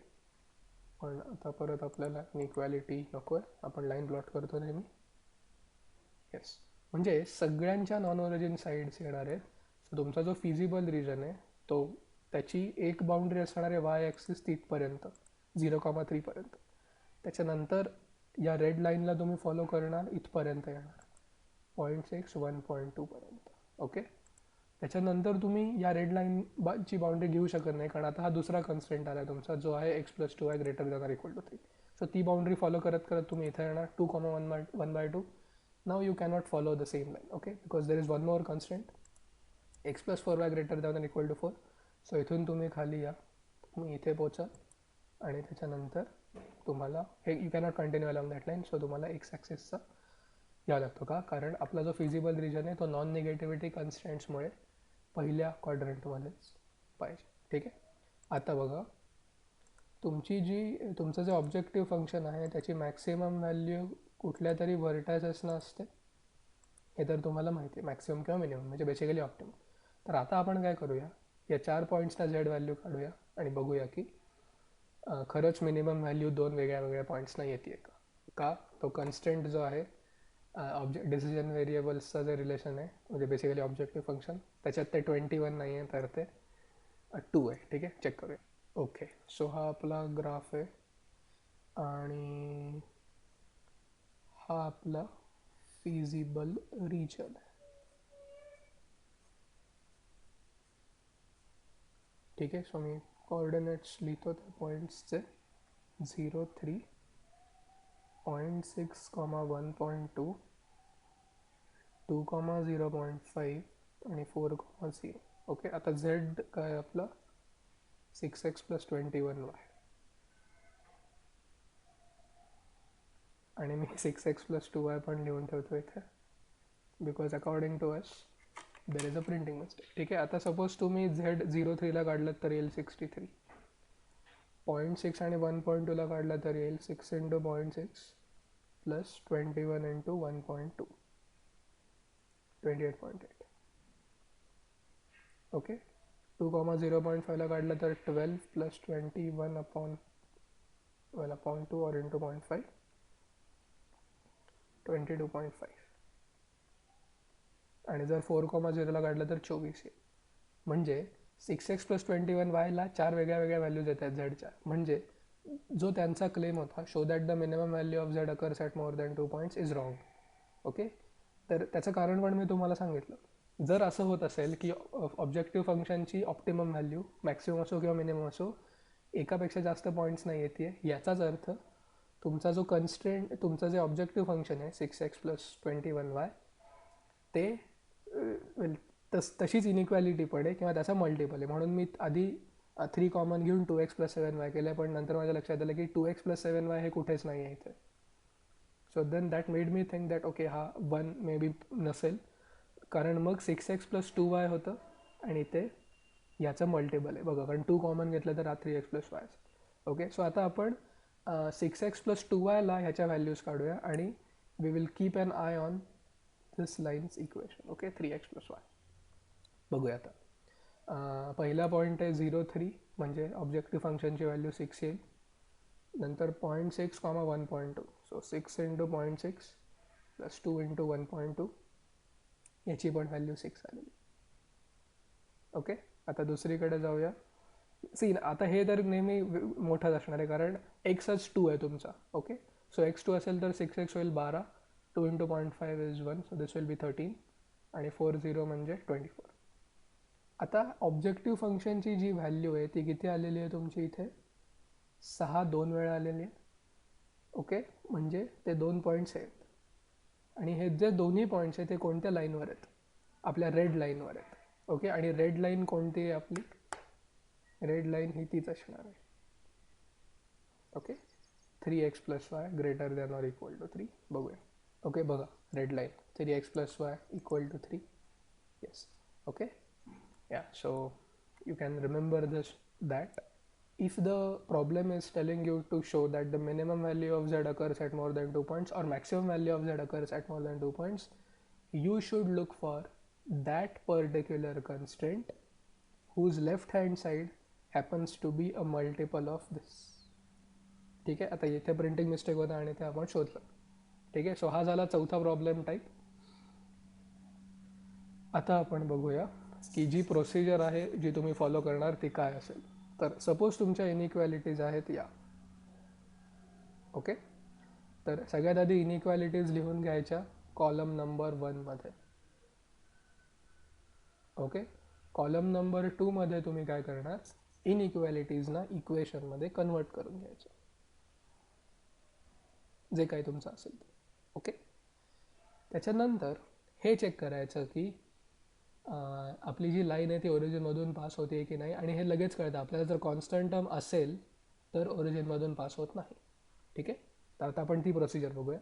पण आता परत आपल्याला इनइक्वॅलिटी नको आहे, आपण लाईन प्लॉट करतो नेहमी. येस, म्हणजे सगळ्यांच्या नॉन ओरिजिन साईड्स येणार आहेत. सो तुमचा जो फिजिबल रिजन आहे तो त्याची एक बाउंड्री असणार आहे वाय ॲक्सिस तिथपर्यंत 0,3 पर्यंत. त्याच्यानंतर या रेड लाईनला तुम्ही फॉलो करणार इथपर्यंत येणार 0.6 1.2 पर्यंत. ओके, त्याच्यानंतर तुम्ही या रेड लाईनची बाउंड्री घेऊ शकत नाही कारण आता हा दुसरा कन्स्ट्रेंट आला तुमचा जो आहे x+2y greater than or equal to 3. So ती बाउंड्री फॉलो करत करत तुम्ही इथे येणार 2,1/2. Now you cannot follow the same line. Okay, because there is one more constraint x+4y greater than or equal to 4. So इथून तुम्ही खाली या, तुम्ही इथे पोचा आणि त्याच्यानंतर तुम्हाला हे you cannot continue along that line. So तुम्हाला एक्स ॲक्सिसचा यावं लागतो का, कारण आपला जो फिजिबल रिजन आहे तो नॉन निगेटिव्हिटी कन्स्टंट्समुळे पहिल्या क्वाड्रंटमध्येच पाहिजे. ठीक आहे. आता बघा, तुमचं जे ऑब्जेक्टिव्ह फंक्शन आहे त्याची मॅक्सिमम व्हॅल्यू कुठल्या तरी व्हर्टायसेसना असते, हे तर तुम्हाला माहिती आहे, मॅक्सिमम किंवा मिनिमम म्हणजे बेसिकली ऑप्टिमम. तर आता आपण काय करूया, या 4 पॉईंट्सना झेड व्हॅल्यू काढूया आणि बघूया की खरंच मिनिमम व्हॅल्यू 2 वेगळ्या वेगळ्या पॉईंट्सना येते का. तो कन्स्टंट जो आहे डिसिजन व्हेरिएबल्सचा जे रिलेशन आहे म्हणजे बेसिकली ऑब्जेक्टिव्ह फंक्शन, त्याच्यात ते 21 नाही आहे तर ते 2 आहे. ठीक आहे, चेक करूया. ओके, सो हा आपला ग्राफ आहे आणि हा आपला फिजिबल रिजन आहे. ठीक आहे, सो मी कोऑर्डिनेट्स लिहितो त्या पॉईंट्सचे 0 3 0.6, 1.2, 2, 0.5 आणि 4,0. ओके, आता झेड काय आपला 6x+21y आणि मी 6x+2y पण लिहून ठेवतो इथे because according to us there is a printing mistake. ठीक आहे, आता सपोज तुम्ही झेड 0.3ला काढलं तर येईल 63, 0.6 आणि 1.2ला काढला तर येईल 6 × 0.6 प्लस 21 × 1.2 28.8. ओके, 2, 0.5ला काढलं तर 12 प्लस 21/2 और इंटू 0.5 22.5 आणि जर 4, 0ला काढलं तर 24 येईल. म्हणजे 6x+21yला 4 वेगळ्या वेगळ्या व्हॅल्यूज येत आहेत झेडच्या. म्हणजे जो त्यांचा क्लेम होता show that the minimum value of Z occurs at more than 2 points is wrong. Okay, तर त्याचं कारण पण मी तुम्हाला सांगितलं. जर असं होत असेल की ऑब्जेक्टिव्ह फंक्शनची ऑप्टिमम व्हॅल्यू मॅक्सिमम असो किंवा मिनिमम असो एकापेक्षा जास्त पॉईंट्स नाही येते, याचाच अर्थ तुमचा जो कन्स्ट्रेंट तुमचं जे ऑब्जेक्टिव्ह फंक्शन आहे 6x+21y ते तशीच इनइक्वॅलिटी पडे किंवा त्याचा मल्टिपल आहे. म्हणून मी आधी 3 कॉमन घेऊन 2x+7y केलं, पण नंतर माझ्या लक्षात आलं की 2x+7y हे कुठेच नाही आहे इथे. So then that made me think that okay हा 1 मे बी नसेल, कारण मग 6x+2y होतं आणि ते याचं मल्टिपल आहे बघा, कारण 2 कॉमन घेतलं तर 3x+y. ओके, सो आता आपण 6x+2yला ह्याच्या व्हॅल्यूज काढूया आणि we will keep an eye on this lines equation. Okay, 3x+y बघूया. आता पहिला पॉईंट आहे 0 3 म्हणजे ऑब्जेक्टिव्ह फंक्शनची व्हॅल्यू 6 येईल. नंतर 0.6, 1.2 सो 6 × 0.6 प्लस 2 × 1.2 याची पण व्हॅल्यू 6 आलेली. ओके, आता दुसरीकडे जाऊया. सी आता हे तर नेहमी मोठंच असणार आहे, कारण एक्सच 2 आहे तुमचा. ओके, सो x2 असेल तर 6x होईल 12, 2 × 0.5 is 1, so this will be 13 आणि 4 0 म्हणजे 24. आता ऑब्जेक्टिव्ह फंक्शनची जी व्हॅल्यू आहे ती किती आलेली आहे तुमची इथे? 6 2 वेळा आलेली आहे. ओके, म्हणजे ते 2 पॉईंट्स आहेत. आणि हे जे दोन्ही पॉईंट्स आहेत ते कोणत्या लाईनवर आहेत? आपल्या रेड लाईनवर आहेत. ओके, आणि रेड लाईन कोणती आहे आपली? रेड लाईन ही तीच असणार आहे. ओके, 3x + y > 3 बघूया. ओके, बघा red line 3x + y = 3. Yes. Okay, या, so you can remember this, that if the problem is telling you to show that the minimum value of z occurs at more than 2 points or maximum value of z occurs at more than 2 points, you should look for that particular constraint whose left hand side happens to be a multiple of this. ठीक आहे, आता इथे printing mistake होता आणि ते आपण शोधलं. ठीक आहे, सो हा झाला चौथा प्रॉब्लेम टाईप. आता आपण बघूया की जी प्रोसिजर आहे जी तुम्ही फॉलो करणार ती काय असेल. तर सपोज तुमच्या इनइक्वॅलिटीज आहेत या. ओके, तर सगळ्यात आधी इनइक्वॅलिटीज लिहून घ्यायच्या कॉलम नंबर 1 मध्ये. ओके, कॉलम नंबर 2 मध्ये तुम्ही काय करणार? इनइक्वॅलिटीजना इक्वेशनमध्ये कन्वर्ट करून घ्यायचं, जे काही तुमचं असेल ते. ओके, त्याच्यानंतर हे चेक करायचं की आपली जी लाईन आहे ती ओरिजिनमधून पास होते की नाही. आणि हे लगेच कळतं आपल्याला, जर कॉन्स्टंट टर्म असेल तर ओरिजिनमधून पास होत नाही. ठीक आहे, तर आता आपण ती प्रोसिजर बघूया.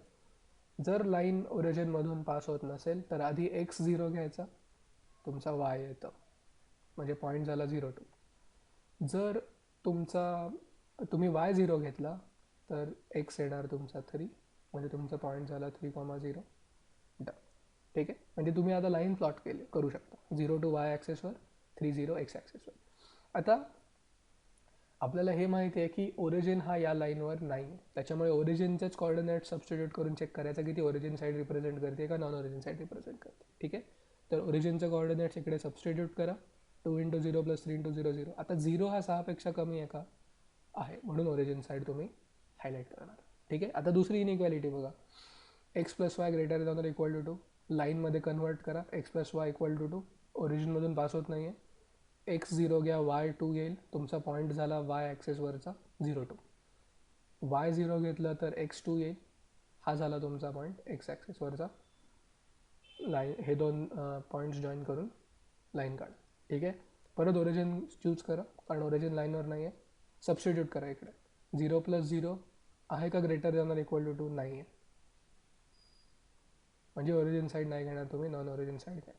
जर लाईन ओरिजिनमधून पास होत नसेल तर आधी x0 घ्यायचा, तुमचा y येतं, म्हणजे पॉईंट झाला 0 2. जर तुम्ही y0 घेतला तर x येणार तुमचा 3, म्हणजे तुमचा पॉईंट झाला 3,0. डन. ठीक आहे, म्हणजे तुम्ही आता लाईन प्लॉट करू शकता 0 to y ॲक्सेसवर, 3 0 x ॲक्सेसवर. आता आपल्याला हे माहिती आहे की ओरिजिन हा या लाईनवर नाही आहे, त्याच्यामुळे ओरिजिनचेच कॉर्डिनेट सबस्टिट्यूट करून चेक करायचं की ती ओरिजिन साईड रिप्रेझेंट करते का नॉन ओरिजिन साईड रिप्रेझेंट करते. ठीक आहे, तर ओरिजिनचे कॉर्डिनेट्स इकडे सबस्टिट्यूट करा. 2 × 0 + 3 × 0 0. आता 0 हा 6पेक्षा कमी आहे का? आहे, म्हणून ओरिजिन साईड तुम्ही हायलाईट करणार. ठीक आहे, आता दुसरी इनइक्वॅलिटी बघा. x + y > 2. लाईनमध्ये कन्वर्ट करा. x + y = 2. ओरिजिनमधून पास होत नाही आहे. x0 घ्या, y2 येईल, तुमचा पॉईंट झाला y ॲक्सेसवरचा 0 2. y0 घेतलं तर x2 येईल, हा झाला तुमचा पॉईंट x ॲक्सेसवरचा. लाईन हे दोन पॉईंट्स जॉईन करून लाईन काढा. ठीक आहे, परत ओरिजिन चूज करा, कारण ओरिजिन लाईनवर नाही आहे. सबस्टिट्यूट करा इकडे. 0 + 0 आहे का > 2? नाही आहे, म्हणजे ओरिजिन साईड नाही घेणार तुम्ही, नॉन ओरिजिन साईड घ्या.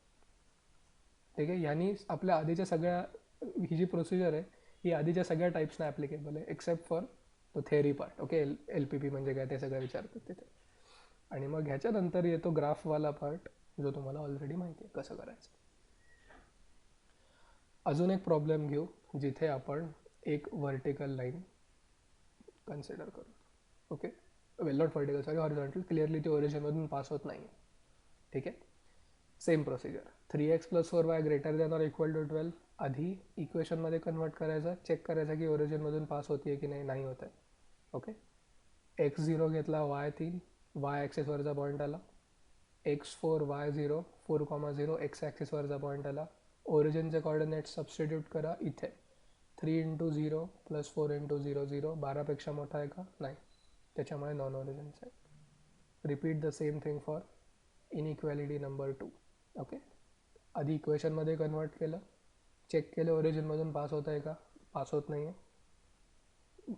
ठीक आहे, ह्यानी आपल्या आधीच्या सगळ्या, ही जी प्रोसिजर आहे ही आधीच्या सगळ्या टाईप्सना ॲप्लिकेबल आहे एक्सेप्ट फॉर तो थेअरी पार्ट. ओके, LPP म्हणजे काय ते सगळं विचारतात तिथे. आणि मग ह्याच्यानंतर येतो ग्राफवाला पार्ट, जो तुम्हाला ऑलरेडी माहिती आहे कसं करायचं. अजून एक प्रॉब्लेम घेऊ जिथे आपण एक व्हर्टिकल लाईन कन्सिडर करू. Okay, well not vertical, sorry horizontal. Clearly ती ओरिजिनमधून पास होत नाही आहे. ठीक आहे, सेम प्रोसिजर. 3x + 4y > 12. आधी इक्वेशनमध्ये कन्वर्ट करायचं, चेक करायचं की ओरिजिनमधून पास होते की नाही होत आहे. ओके, x0 घेतला, y3, y ॲक्सेसवरचा पॉईंट आला. x4 y0 4,0 x ॲक्सेसवरचा पॉईंट आला. ओरिजिनचे कॉर्डिनेट सबस्टिट्यूट करा इथे. 3 × 0 + 4 × 0 0. 12पेक्षा मोठा आहे का? नाही, त्याच्यामुळे non origin side. Repeat the same thing for inequality number 2. Okay, आधी इक्वेशनमध्ये कन्वर्ट केलं, चेक केलं ओरिजिनमधून पास होत आहे का? पास होत नाही आहे,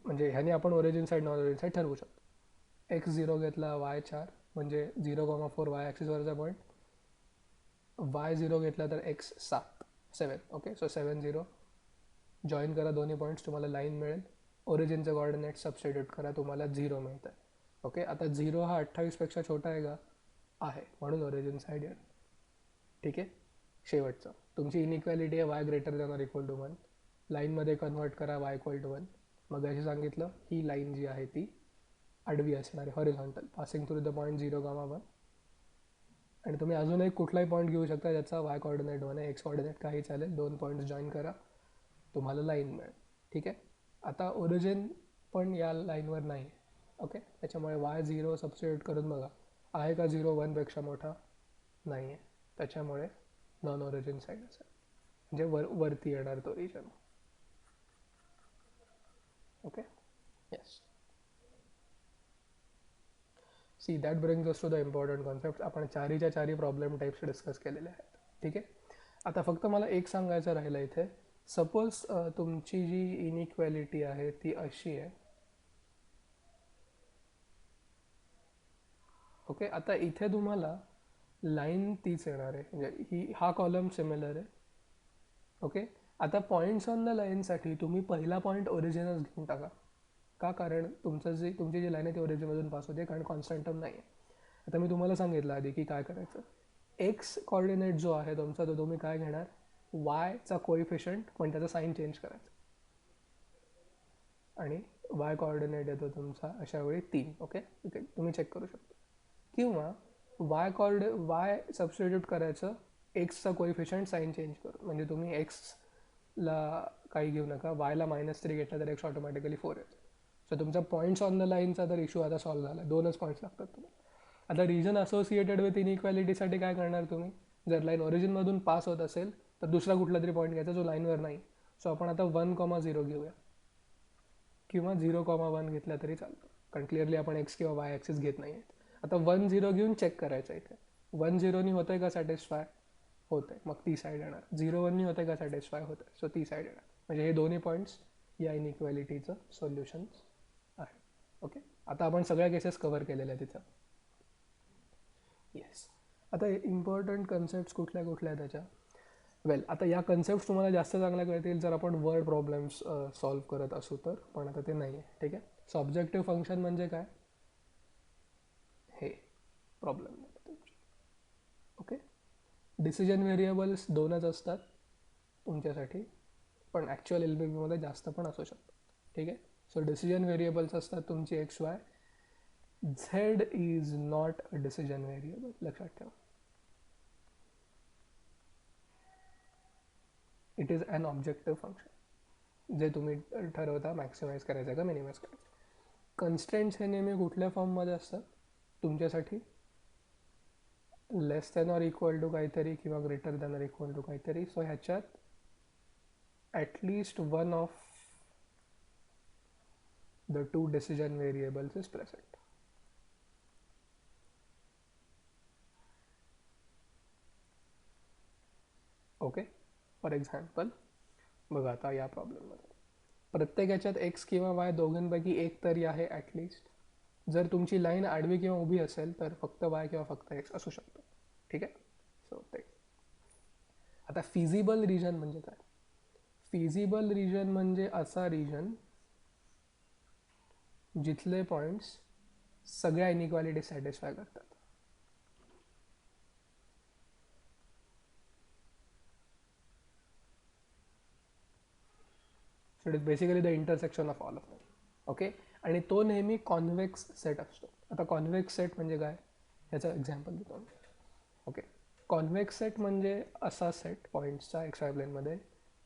म्हणजे ह्याने आपण origin side non origin side ठरवू शकतो. x0 घेतला, y4 म्हणजे 0,4 y ॲक्सिसवरचा पॉईंट. y0 घेतला तर x7 7. Okay, so 7 0. जॉईन करा दोन्ही पॉईंट्स, तुम्हाला लाईन मिळेल. ओरिजिनचे कॉर्डिनेट सबस्टिट्यूट करा, तुम्हाला 0 मिळतं आहे. ओके, आता 0 हा 28पेक्षा छोटा आहे का? आहे, म्हणून ओरिजिन साईड येईल. ठीक आहे, शेवटचं तुमची इनइक्वॅलिटी आहे y > 1. लाईनमध्ये कन्वर्ट करा y = 1. मग अशी सांगितलं ही लाईन जी आहे ती आडवी असणार आहे, horizontal, passing through the point 0,1. आणि तुम्ही अजून एक कुठलाही पॉईंट घेऊ शकता ज्याचा y कॉर्डिनेट 1 आहे, x कॉर्डिनेट काही चालेल. दोन पॉईंट्स जॉईन करा, तुम्हाला लाईन मिळेल. ठीक आहे. आता ओरिजिन पण या लाईनवर नाही आहे. ओके, त्याच्यामुळे y0 सबस्टिट्यूट करून बघा, आहे का 0 1पेक्षा मोठा नाही आहे, त्याच्यामुळे नॉन ओरिजिन साईड असेल, म्हणजे वरती येणार तो region. Okay, yes. See that brings us to the important concept. आपण चारीच्या चारी प्रॉब्लेम टाईप्स डिस्कस केलेले आहेत. ठीक आहे. आता फक्त मला एक सांगायचं राहिलं इथे, सपोज तुमची जी इनइक्वॅलिटी आहे ती अशी आहे. ओके, आता इथे तुम्हाला लाईन तीच येणार आहे, म्हणजे हा कॉलम सिमिलर आहे. ओके, आता पॉईंट्स ऑन द लाईनसाठी तुम्ही पहिला पॉईंट ओरिजिनच घेऊन टाका. का? कारण तुमची जी लाईन आहे ती ओरिजिनमधून पास होते, कारण कॉन्स्टंट टर्म नाही आहे. आता मी तुम्हाला सांगितलं आधी की काय करायचं. एक्स कॉर्डिनेट जो आहे तुमचा, तो तुम्ही काय घेणार, वायचा कोइफिशियंट, पण त्याचा साईन चेंज करायचा, आणि वाय कॉर्डिनेट येतो तुमचा अशा वेळी 3. ओके, तुम्ही चेक करू शकता. किंवा वाय सबस्टिट्यूट करायचं एक्सचा कोइफिशियंट साईन चेंज करून, म्हणजे तुम्ही एक्सला काही घेऊ नका, वायला -3 घेतला तर एक्स ऑटोमॅटिकली 4 येतो. सो तुमचा पॉईंट्स ऑन द लाईनचा तर इश्यू आता सॉल्व्ह झाला. 2च पॉईंट्स लागतात तुम्हाला. आता रिजन असोसिएटेड विथ इनइक्वॅलिटीसाठी काय करणार तुम्ही, जर लाईन ओरिजिनमधून पास होत असेल तर दुसरा कुठला तरी पॉईंट घ्यायचा जो लाईनवर नाही. सो आपण आता 1,0 घेऊया, किंवा 0,1 घेतला तरी चालतं, कारण क्लिअरली आपण एक्स किंवा वाय ॲक्सिस घेत नाही आहेत. आता 1,0 घेऊन चेक करायचं इथे, 1,0नी होतं आहे का सॅटिस्फाय, होतं आहे, मग ती साईड येणार. 0,1नी होतं आहे का सॅटिस्फाय, होतं आहे, सो ती साईड येणार. म्हणजे हे दोन्ही पॉईंट्स या इनइक्वॅलिटीचं सोल्युशन्स आहे. ओके, आता आपण सगळ्या केसेस कव्हर केलेल्या आहेत तिथं. येस. आता इम्पॉर्टंट कन्सेप्ट्स कुठल्या कुठल्या आहेत त्याच्या, वेल, आता या कन्सेप्ट तुम्हाला जास्त चांगल्या कळतील जर आपण वर्ड प्रॉब्लेम्स सॉल्व्ह करत असू तर, पण आता ते नाही आहे. ठीक आहे. सो ऑब्जेक्टिव्ह फंक्शन म्हणजे काय, हे प्रॉब्लेम तुमची. ओके, डिसिजन व्हेरिएबल्स 2च असतात तुमच्यासाठी, पण ॲक्च्युअल LBBमध्ये जास्त पण असू शकतात. ठीक आहे. सो डिसिजन व्हेरिएबल्स असतात तुमची XY. Z is not a decision variable, लक्षात ठेवा. It is an objective function, जे तुम्ही ठरवता मॅक्सिमाइज करायचं का मिनिमाइज करायचं. कन्स्ट्रेंट्स हे नेहमी कुठल्या फॉर्ममध्ये असतात तुमच्यासाठी, less than or equal to काहीतरी किंवा greater than or equal to काहीतरी. सो ह्याच्यात at least one of the 2 decision variables is present. Okay, for example बघा, आता या प्रॉब्लेममध्ये प्रत्येक याच्यात एक्स किंवा वाय दोघांपैकी एक तरी आहे ॲटलिस्ट. जर तुमची लाईन आडवी किंवा उभी असेल तर फक्त वाय किंवा फक्त एक्स असू शकतो. ठीक आहे. सो ते आता फिजिबल रिजन म्हणजे काय, फिजिबल रिजन म्हणजे असा रिजन जिथले पॉईंट्स सगळ्या इनइक्वॅलिटी सॅटिस्फाय करतात. So it is basically the intersection of all of them. Okay, आणि तो नेहमी कॉन्व्हेक्स सेट असतो. आता कॉन्व्हेक्स सेट म्हणजे काय, ह्याचं एक्झाम्पल देतो. ओके, कॉन्व्हेक्स सेट म्हणजे असा सेट पॉईंट्सचा XY प्लेनमध्ये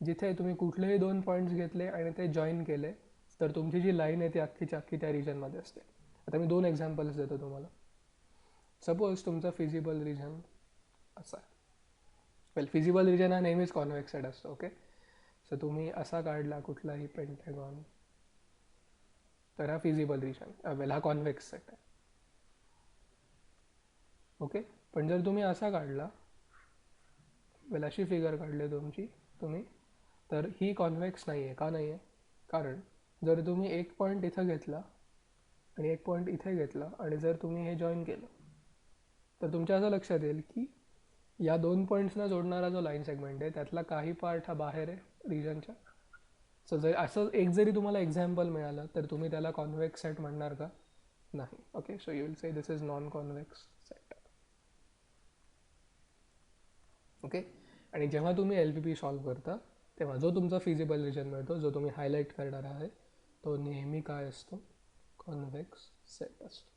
जिथे तुम्ही कुठलेही 2 पॉईंट्स घेतले आणि ते जॉईन केले तर तुमची जी लाईन आहे ती अख्खीच्या अख्खी त्या रिजनमध्ये असते. आता मी 2 एक्झाम्पल्स देतो तुम्हाला. सपोज तुमचा फिजिबल रिजन असा आहे. वेल, फिजिबल रिजन हा नेहमीच कॉन्व्हेक्स सेट असतो. ओके, सो तुम्ही असा काढला कुठलाही पेंटॅगॉन तर हा फिजिबल रिजन, वेल हा कॉन्व्हेक्स सेट आहे. ओके, पण जर तुम्ही असा काढला, वेल अशी फिगर काढली तुम्ही, तर ही कॉन्व्हेक्स नाही आहे. का नाही आहे, कारण जर तुम्ही एक पॉईंट इथं घेतला आणि एक पॉईंट इथे घेतला आणि जर तुम्ही हे जॉईन केलं तर तुमच्या असं लक्षात येईल की या 2 पॉईंट्सना जोडणारा जो लाईन सेगमेंट आहे त्यातला काही पार्ट हा बाहेर आहे रिजनच्या. सो जर असं एक जरी तुम्हाला एक्झाम्पल मिळालं तर तुम्ही त्याला कॉन्व्हेक्स सेट म्हणणार का, नाही. Okay, so you will say this is non convex set. Okay, आणि जेव्हा तुम्ही LBB सॉल्व्ह करता तेव्हा जो तुमचा फिजिबल रिजन मिळतो, जो तुम्ही हायलाईट करणार आहे, तो नेहमी काय असतो, कॉन्व्हेक्स सेट असतो.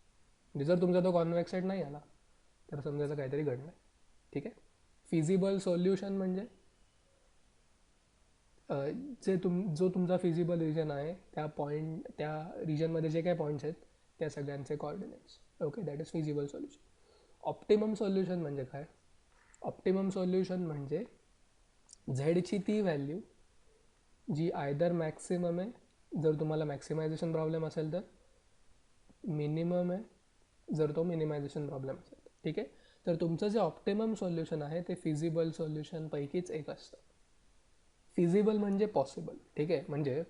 म्हणजे जर तुमचा तो कॉन्व्हेक्स सेट नाही आला तर समजायचं काहीतरी घडलं. ठीक आहे. फिजिबल सोल्युशन म्हणजे जो तुमचा फिजिबल रिजन आहे त्या रिजनमध्ये जे काही पॉईंट्स आहेत त्या सगळ्यांचे coordinates. Okay, that is feasible solution. Optimum solution म्हणजे काय? ऑप्टिमम सोल्युशन म्हणजे झेडची ती व्हॅल्यू जी आयदर मॅक्सिमम आहे, जर तुम्हाला मॅक्सिमायझेशन प्रॉब्लेम असेल तर, मिनिमम आहे जर तो मिनिमायझेशन प्रॉब्लेम असेल. ठीक आहे, तर तुमचं जे ऑप्टिमम सोल्युशन आहे ते फिजिबल सोल्युशनपैकीच एक असतं. फिजिबल म्हणजे पॉसिबल. ठीक आहे, म्हणजे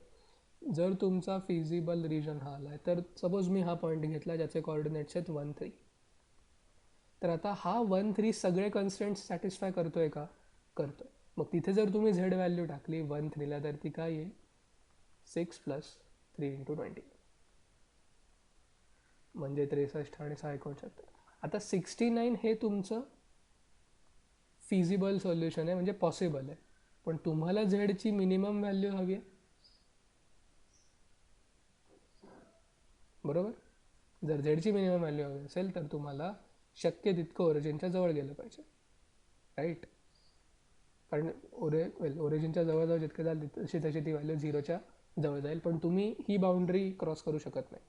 जर तुमचा फिजिबल रिजन हा आला आहे, तर सपोज मी हा पॉईंट घेतला ज्याचे कॉर्डिनेट्स आहेत 1, 3. तर आता हा 1, 3 सगळे कन्स्टंट्स सॅटिस्फाय करतोय का? करतोय. मग तिथे जर तुम्ही झेड व्हॅल्यू टाकली 1, 3ला तर ती काय येईल? 6 + 3 × 20 म्हणजे 63 आणि 6 आता 69 हे तुमचं फिजिबल सोल्युशन आहे, म्हणजे पॉसिबल आहे. पण तुम्हाला झेडची मिनिमम व्हॅल्यू हवी आहे, बरोबर? जर झेडची मिनिमम व्हॅल्यू हवी असेल तर तुम्हाला शक्य तितकं ओरिजिनच्या जवळ गेलं पाहिजे, राईट? कारण ओरिजिनच्या जवळजवळ जितके जाल तशी ती व्हॅल्यू 0च्या जवळ जाईल, पण तुम्ही ही बाउंड्री क्रॉस करू शकत नाही.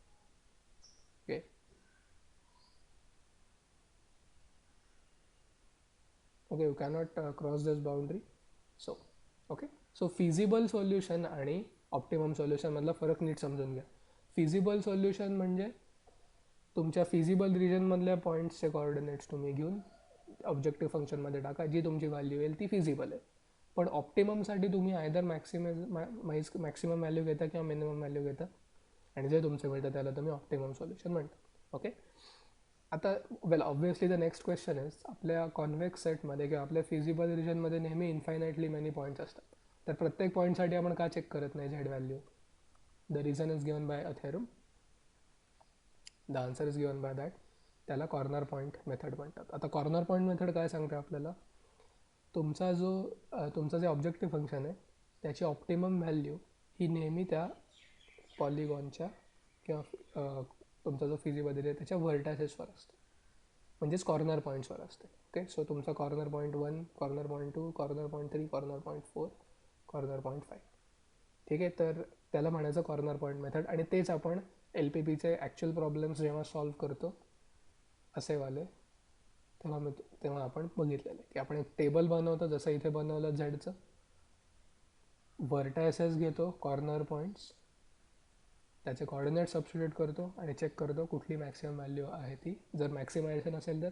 Okay, okay, you cannot cross this boundary. So feasible solution आणि ऑप्टिमम सोल्युशनमधला फरक नीट समजून घ्या. फिजिबल सोल्युशन म्हणजे तुमच्या फिजिबल रिजनमधल्या पॉईंट्सचे कॉर्डिनेट्स तुम्ही घेऊन ऑब्जेक्टिव्ह फंक्शनमध्ये टाका, जी तुमची व्हॅल्यू येईल ती फिजिबल आहे. पण ऑप्टिममसाठी तुम्ही आयदर मॅक्सिमम व्हॅल्यू घेता किंवा मिनिमम व्हॅल्यू घेता, आणि जे तुमचं मिळतं त्याला तुम्ही ऑप्टिमम सोल्युशन म्हणता. ओके, आता obviously the next question is, आपल्या कॉन्व्हेक्स सेटमध्ये किंवा आपल्या फिजिबल रिजनमध्ये नेहमी इन्फायनाइटली मेनी पॉईंट्स असतात. तर प्रत्येक पॉईंटसाठी आपण का चेक करत नाही Z value? The reason is given by a theorem. The answer is given by that. त्याला कॉर्नर पॉईंट मेथड म्हणतात. आता कॉर्नर पॉईंट मेथड काय सांगते आपल्याला? तुमचं जे ऑब्जेक्टिव्ह फंक्शन आहे त्याची ऑप्टिमम व्हॅल्यू ही नेहमी त्या पॉलिगॉनच्या किंवा तुमचा जो फिजिबल आहे त्याच्या व्हर्टासेसवर असते, म्हणजेच कॉर्नर पॉईंट्सवर असते. ओके, सो तुमचा corner point 1, corner point 2, corner point 3, corner point 4, corner point 5. ठीक आहे, तर त्याला म्हणायचं कॉर्नर पॉईंट मेथड. आणि तेच आपण LPPचे ॲक्च्युअल प्रॉब्लेम्स जेव्हा सॉल्व करतो असेवाले, तेव्हा आपण बघितलेलं की आपण एक टेबल बनवतो, जसं इथे बनवलं झेडचं. व्हर्टायसेस घेतो, कॉर्नर पॉईंट्स, त्याचे कॉर्डिनेट सबस्टिट्यूट करतो आणि चेक करतो कुठली मॅक्सिमम व्हॅल्यू आहे ती, जर मॅक्सिमायझेशन असेल तर,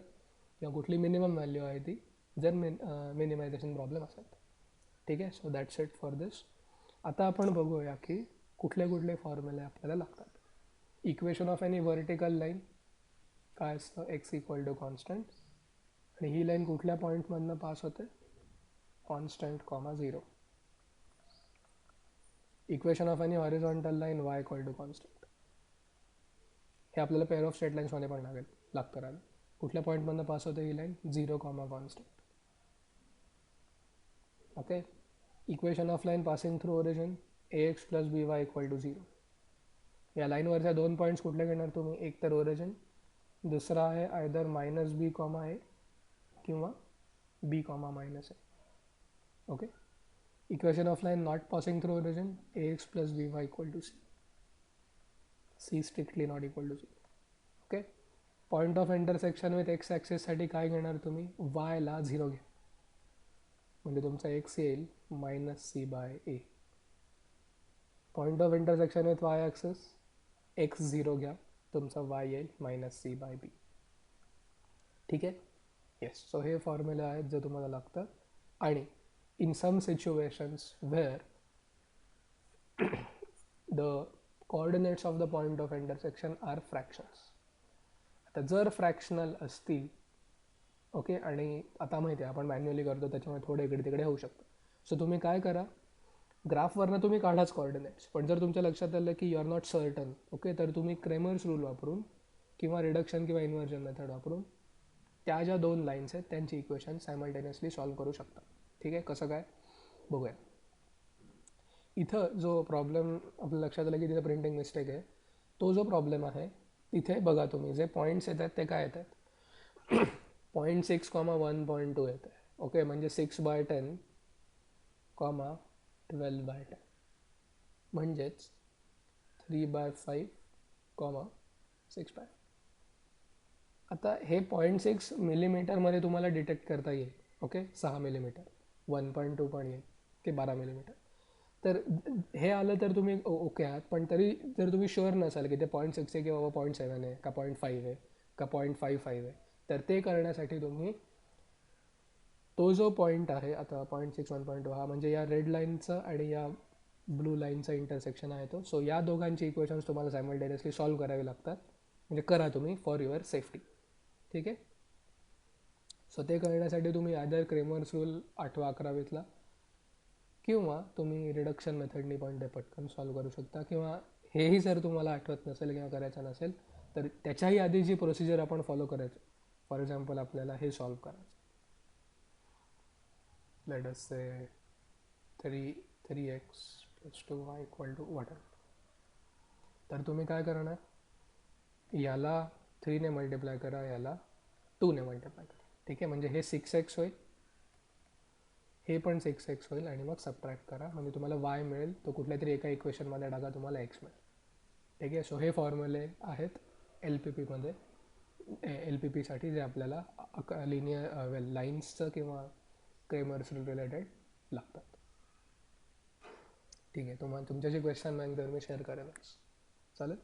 किंवा कुठली मिनिमम व्हॅल्यू आहे ती जर मिनिमायझेशन प्रॉब्लेम असेल तर. ठीक आहे, सो दॅट्स इट फॉर दिस. आता आपण बघूया की कुठले कुठले फॉर्म्युले आपल्याला लागतात. Equation of any vertical line काय असतं? x = constant. आणि ही लाईन कुठल्या पॉईंटमधनं पास होते? Constant, 0. Equation of any horizontal line y = constant. हे आपल्याला पेअर ऑफ स्ट्रेट लाईन्समध्ये पण लागतं राहिलं. कुठल्या पॉईंटमधनं पास होते ही line? 0, constant. Okay, equation of line passing through origin ax + by = 0. या लाईनवरच्या दोन पॉईंट्स कुठले घेणार तुम्ही? एक तर ओरिजिन, दुसरा आहे आयदर -b, a किंवा b, -a. Okay, equation of line not passing through origin ax + by = c. c strictly not equal to 0. Okay, point of intersection with x ॲक्सिससाठी काय घेणार तुम्ही? y ला 0 घ्या, म्हणजे तुमचा x येईल -c/a. Point of intersection with y axis, x 0 घ्या, तुमचा y येईल -c/b. ठीक आहे, येस. सो हे फॉर्म्युले आहेत जे तुम्हाला लागतात. आणि in some situations where the coordinates of the point of intersection are fractions. आता जर फ्रॅक्शनल असतील, ओके, आणि आता माहिती आहे आपण मॅन्युअली करतो त्याच्यामुळे थोडे इकडे तिकडे होऊ शकतं. सो तुम्ही काय करा, ग्राफवरनं तुम्ही काढाच कॉर्डिनेट्स, पण जर तुमच्या लक्षात आलं की you are not certain, okay, तर तुम्ही क्रेमर्स रूल वापरून किंवा रिडक्शन किंवा इन्व्हर्जन मेथड वापरून त्या ज्या दोन लाईन्स आहेत त्यांची इक्वेशन सायमल्टेनियसली सॉल्व्ह करू शकता. ठीक आहे, कसं काय बघूया. इथं जो प्रॉब्लेम आपल्या लक्षात आलं की तिथं प्रिंटिंग मिस्टेक आहे, तो जो प्रॉब्लेम आहे तिथे बघा तुम्ही जे पॉईंट्स येतात ते काय येत आहेत? 0.6, 1.2 येत आहे. ओके, म्हणजे 6/10, 12/10 म्हणजेच 3/5, 6/5. आता हे 0.6 मिलीमीटरमध्ये तुम्हाला डिटेक्ट करता येईल. ओके, 6 मिलीमीटर, 1.2 पण येईल की 12 मिलीमीटर. तर हे आलं तर तुम्ही ओके आहात. पण तरी जर तुम्ही शुअर नसाल की ते 0.6 आहे की बाबा 0.7 आहे का 0.5 आहे का 0.55 आहे, तर ते करण्यासाठी तुम्ही तो जो पॉईंट आहे, आता 0.6 1.2 हा म्हणजे या रेड लाईनचा आणि या ब्लू लाईनचा इंटरसेक्शन आहे तो. सो या दोघांची इक्वेशन्स तुम्हाला सायमल्टेनियसली सॉल्व्ह करावी लागतात. म्हणजे करा तुम्ही फॉर युअर सेफ्टी. ठीक आहे. सो ते करण्यासाठी तुम्ही आदर क्रेमर्स रूल 8वा 11वीतला किंवा तुम्ही रिडक्शन मेथडनी पण ते पटकन सॉल्व्ह करू शकता. किंवा हेही जर तुम्हाला आठवत नसेल किंवा करायचं नसेल तर त्याच्याही आधी जी प्रोसिजर आपण फॉलो करायचं, फॉर एक्झाम्पल आपल्याला हे सॉल्व्ह करायचं, लेट अस से 3x + 2y = whatever. तर तुम्ही काय करणार, याला 3ने मल्टिप्लाय करा, याला 2ने मल्टिप्लाय करा. ठीक आहे, म्हणजे हे 6x होईल, हे पण 6x होईल आणि मग सबट्रॅक्ट करा. म्हणजे तुम्हाला y मिळेल, तो कुठल्या तरी एका इक्वेशनमध्ये टाका, तुम्हाला x मिळेल. ठीक आहे. सो हे फॉर्म्युले आहेत LPPमध्ये, LPPसाठी जे आपल्याला लिनियर लाईन्सचं किंवा क्रेमर्स रूल रिलेटेड लागतात. ठीक आहे. तुमच्याशी क्वेश्चन मॅन तर मी शेअर करेनच. चालेल.